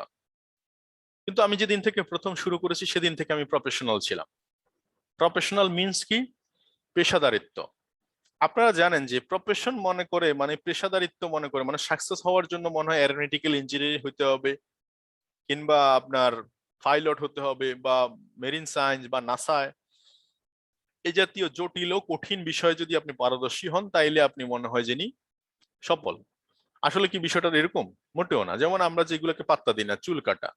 কিন্তু আমি যেদিন থেকে প্রথম শুরু করেছি সেদিন থেকে আমি প্রফেশনাল ছিলাম। প্রফেশনাল মিনস কি? পেশাদারিত্ব। আপনারা জানেন যে প্রফেশন মনে করে মানে পেশাদারিত্ব মনে করে মানে সাকসেস হওয়ার জন্য মনে হয় অ্যারোনটিক্যাল ইঞ্জিনিয়ারিং হতে হবে, কিংবা আপনার পাইলট হতে হবে, বা মেরিন সায়েন্স বা নাসায় এই জাতীয় জটিল ও কঠিন বিষয়ে যদি আপনি পারদর্শী হন তাইলে আপনি মনে হয় যিনি সফল। আসলে কি বিষয়টা এরকম? মোটেও না। যেমন আমরা যেগুলোকে পাত্তা দিই না, চুল কাটা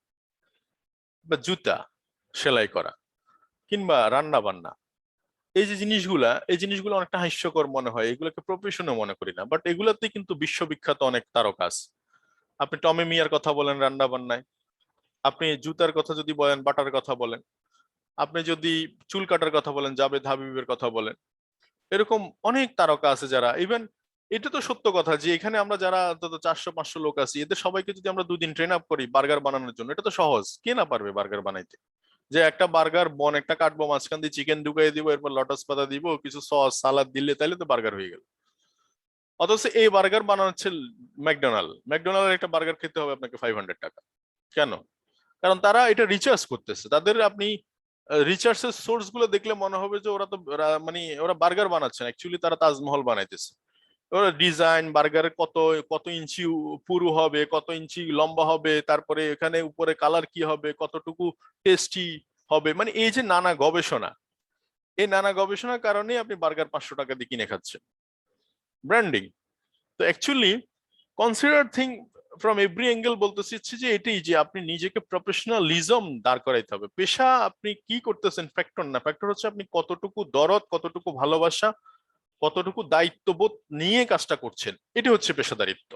বা জুতা সেলাই করা কিংবা রান্না বান্না, এই জিনিসগুলো অনেকটা হাস্যকর মনে হয়, এগুলোকে প্রফেশনও মনে করি না, বাট এগুলোতে কিন্তু বিশ্ববিখ্যাত অনেক তারকা আছে। আপনি টমি মিয়ার কথা বলেন রান্না বান্নায়, আপনি জুতার কথা যদি বলেন, বাটার কথা বলেন, আপনি যদি চুল কাটার কথা বলেন, জাবেদ হাবিবের কথা বলেন, এরকম অনেক তারকা আছে যারা ইভেন, এটা তো সত্য কথা যে এখানে আমরা যারা অন্তত 400-500 লোক আছি, এদের সবাইকে যদি আমরা 2 দিন ট্রেন আপ করি বার্গার বানানোর জন্য, এটা তো সহজ, কে না পারবে বার্গার বানাইতে? যে একটা বার্গার বন একটা কাটবো, মাঝখান দিয়ে চিকেন ঢুকাই দিব, এরপর লটাস পাতা দিব, কিছু সস সালাদ দিলে তাইলে তো বার্গার হয়ে গেল। অথচ এই বার্গার বানানো হচ্ছে ম্যাকডোনাল্ড একটা বার্গার খেতে হবে আপনাকে 500 টাকা। কেন? কারণ তারা এটা রিচার্জ করতেছে। তাদের আপনি রিচার্জের সোর্স গুলো দেখলে মনে হবে যে মানে ওরা বার্গার বানাচ্ছে না, অ্যাকচুয়ালি তারা তাজমহল বানাইতেছে। ওরা ডিজাইন বার্গারের কত কত ইঞ্চি পুরু হবে, কত ইঞ্চি লম্বা হবে, তারপরে এখানে উপরে কালার কি হবে, কতটুকু টেস্টি হবে, মানে এই যে নানা গবেষণা, এই নানা গবেষণার কারণে আপনি বার্গার 500 টাকা দিয়ে কিনে খাচ্ছেন। ব্র্যান্ডিং। তো actually consider thing from every angle বলতে চাচ্ছি যে এটাই, যে আপনি নিজেকে প্রফেশনালিজম দাঁড় করাইতে হবে। পেশা আপনি কি করতেছেন ফ্যাক্টর না, ফ্যাক্টর হচ্ছে আপনি কতটুকু দরদ, কতটুকু ভালোবাসা, কতটুকু দায়িত্ববোধ নিয়ে কাজটা করছেন। এটি হচ্ছে পেশাদারিত্ব,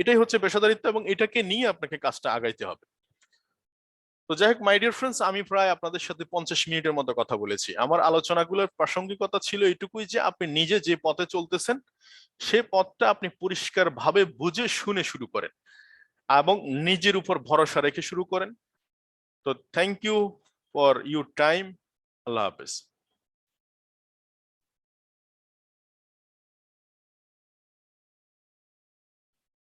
এটাই হচ্ছে পেশাদারিত্ব, এবং এটাকে নিয়ে আপনাকে কাজটা আগাইতে হবে। তো যাই হোক মাই ডিয়ার ফ্রেন্ডস, আমি প্রায় আপনাদের সাথে 50 মিনিটের মতো কথা বলেছি। আমার আলোচনাগুলোর প্রাসঙ্গিকতা ছিল এটুকুই যে আপনি নিজে যে পথে চলতেছেন সে পথটা আপনি পরিষ্কার ভাবে বুঝে শুনে শুরু করেন এবং নিজের উপর ভরসা রেখে শুরু করেন। তো thank you for your time. আল্লাহ হাফেজ।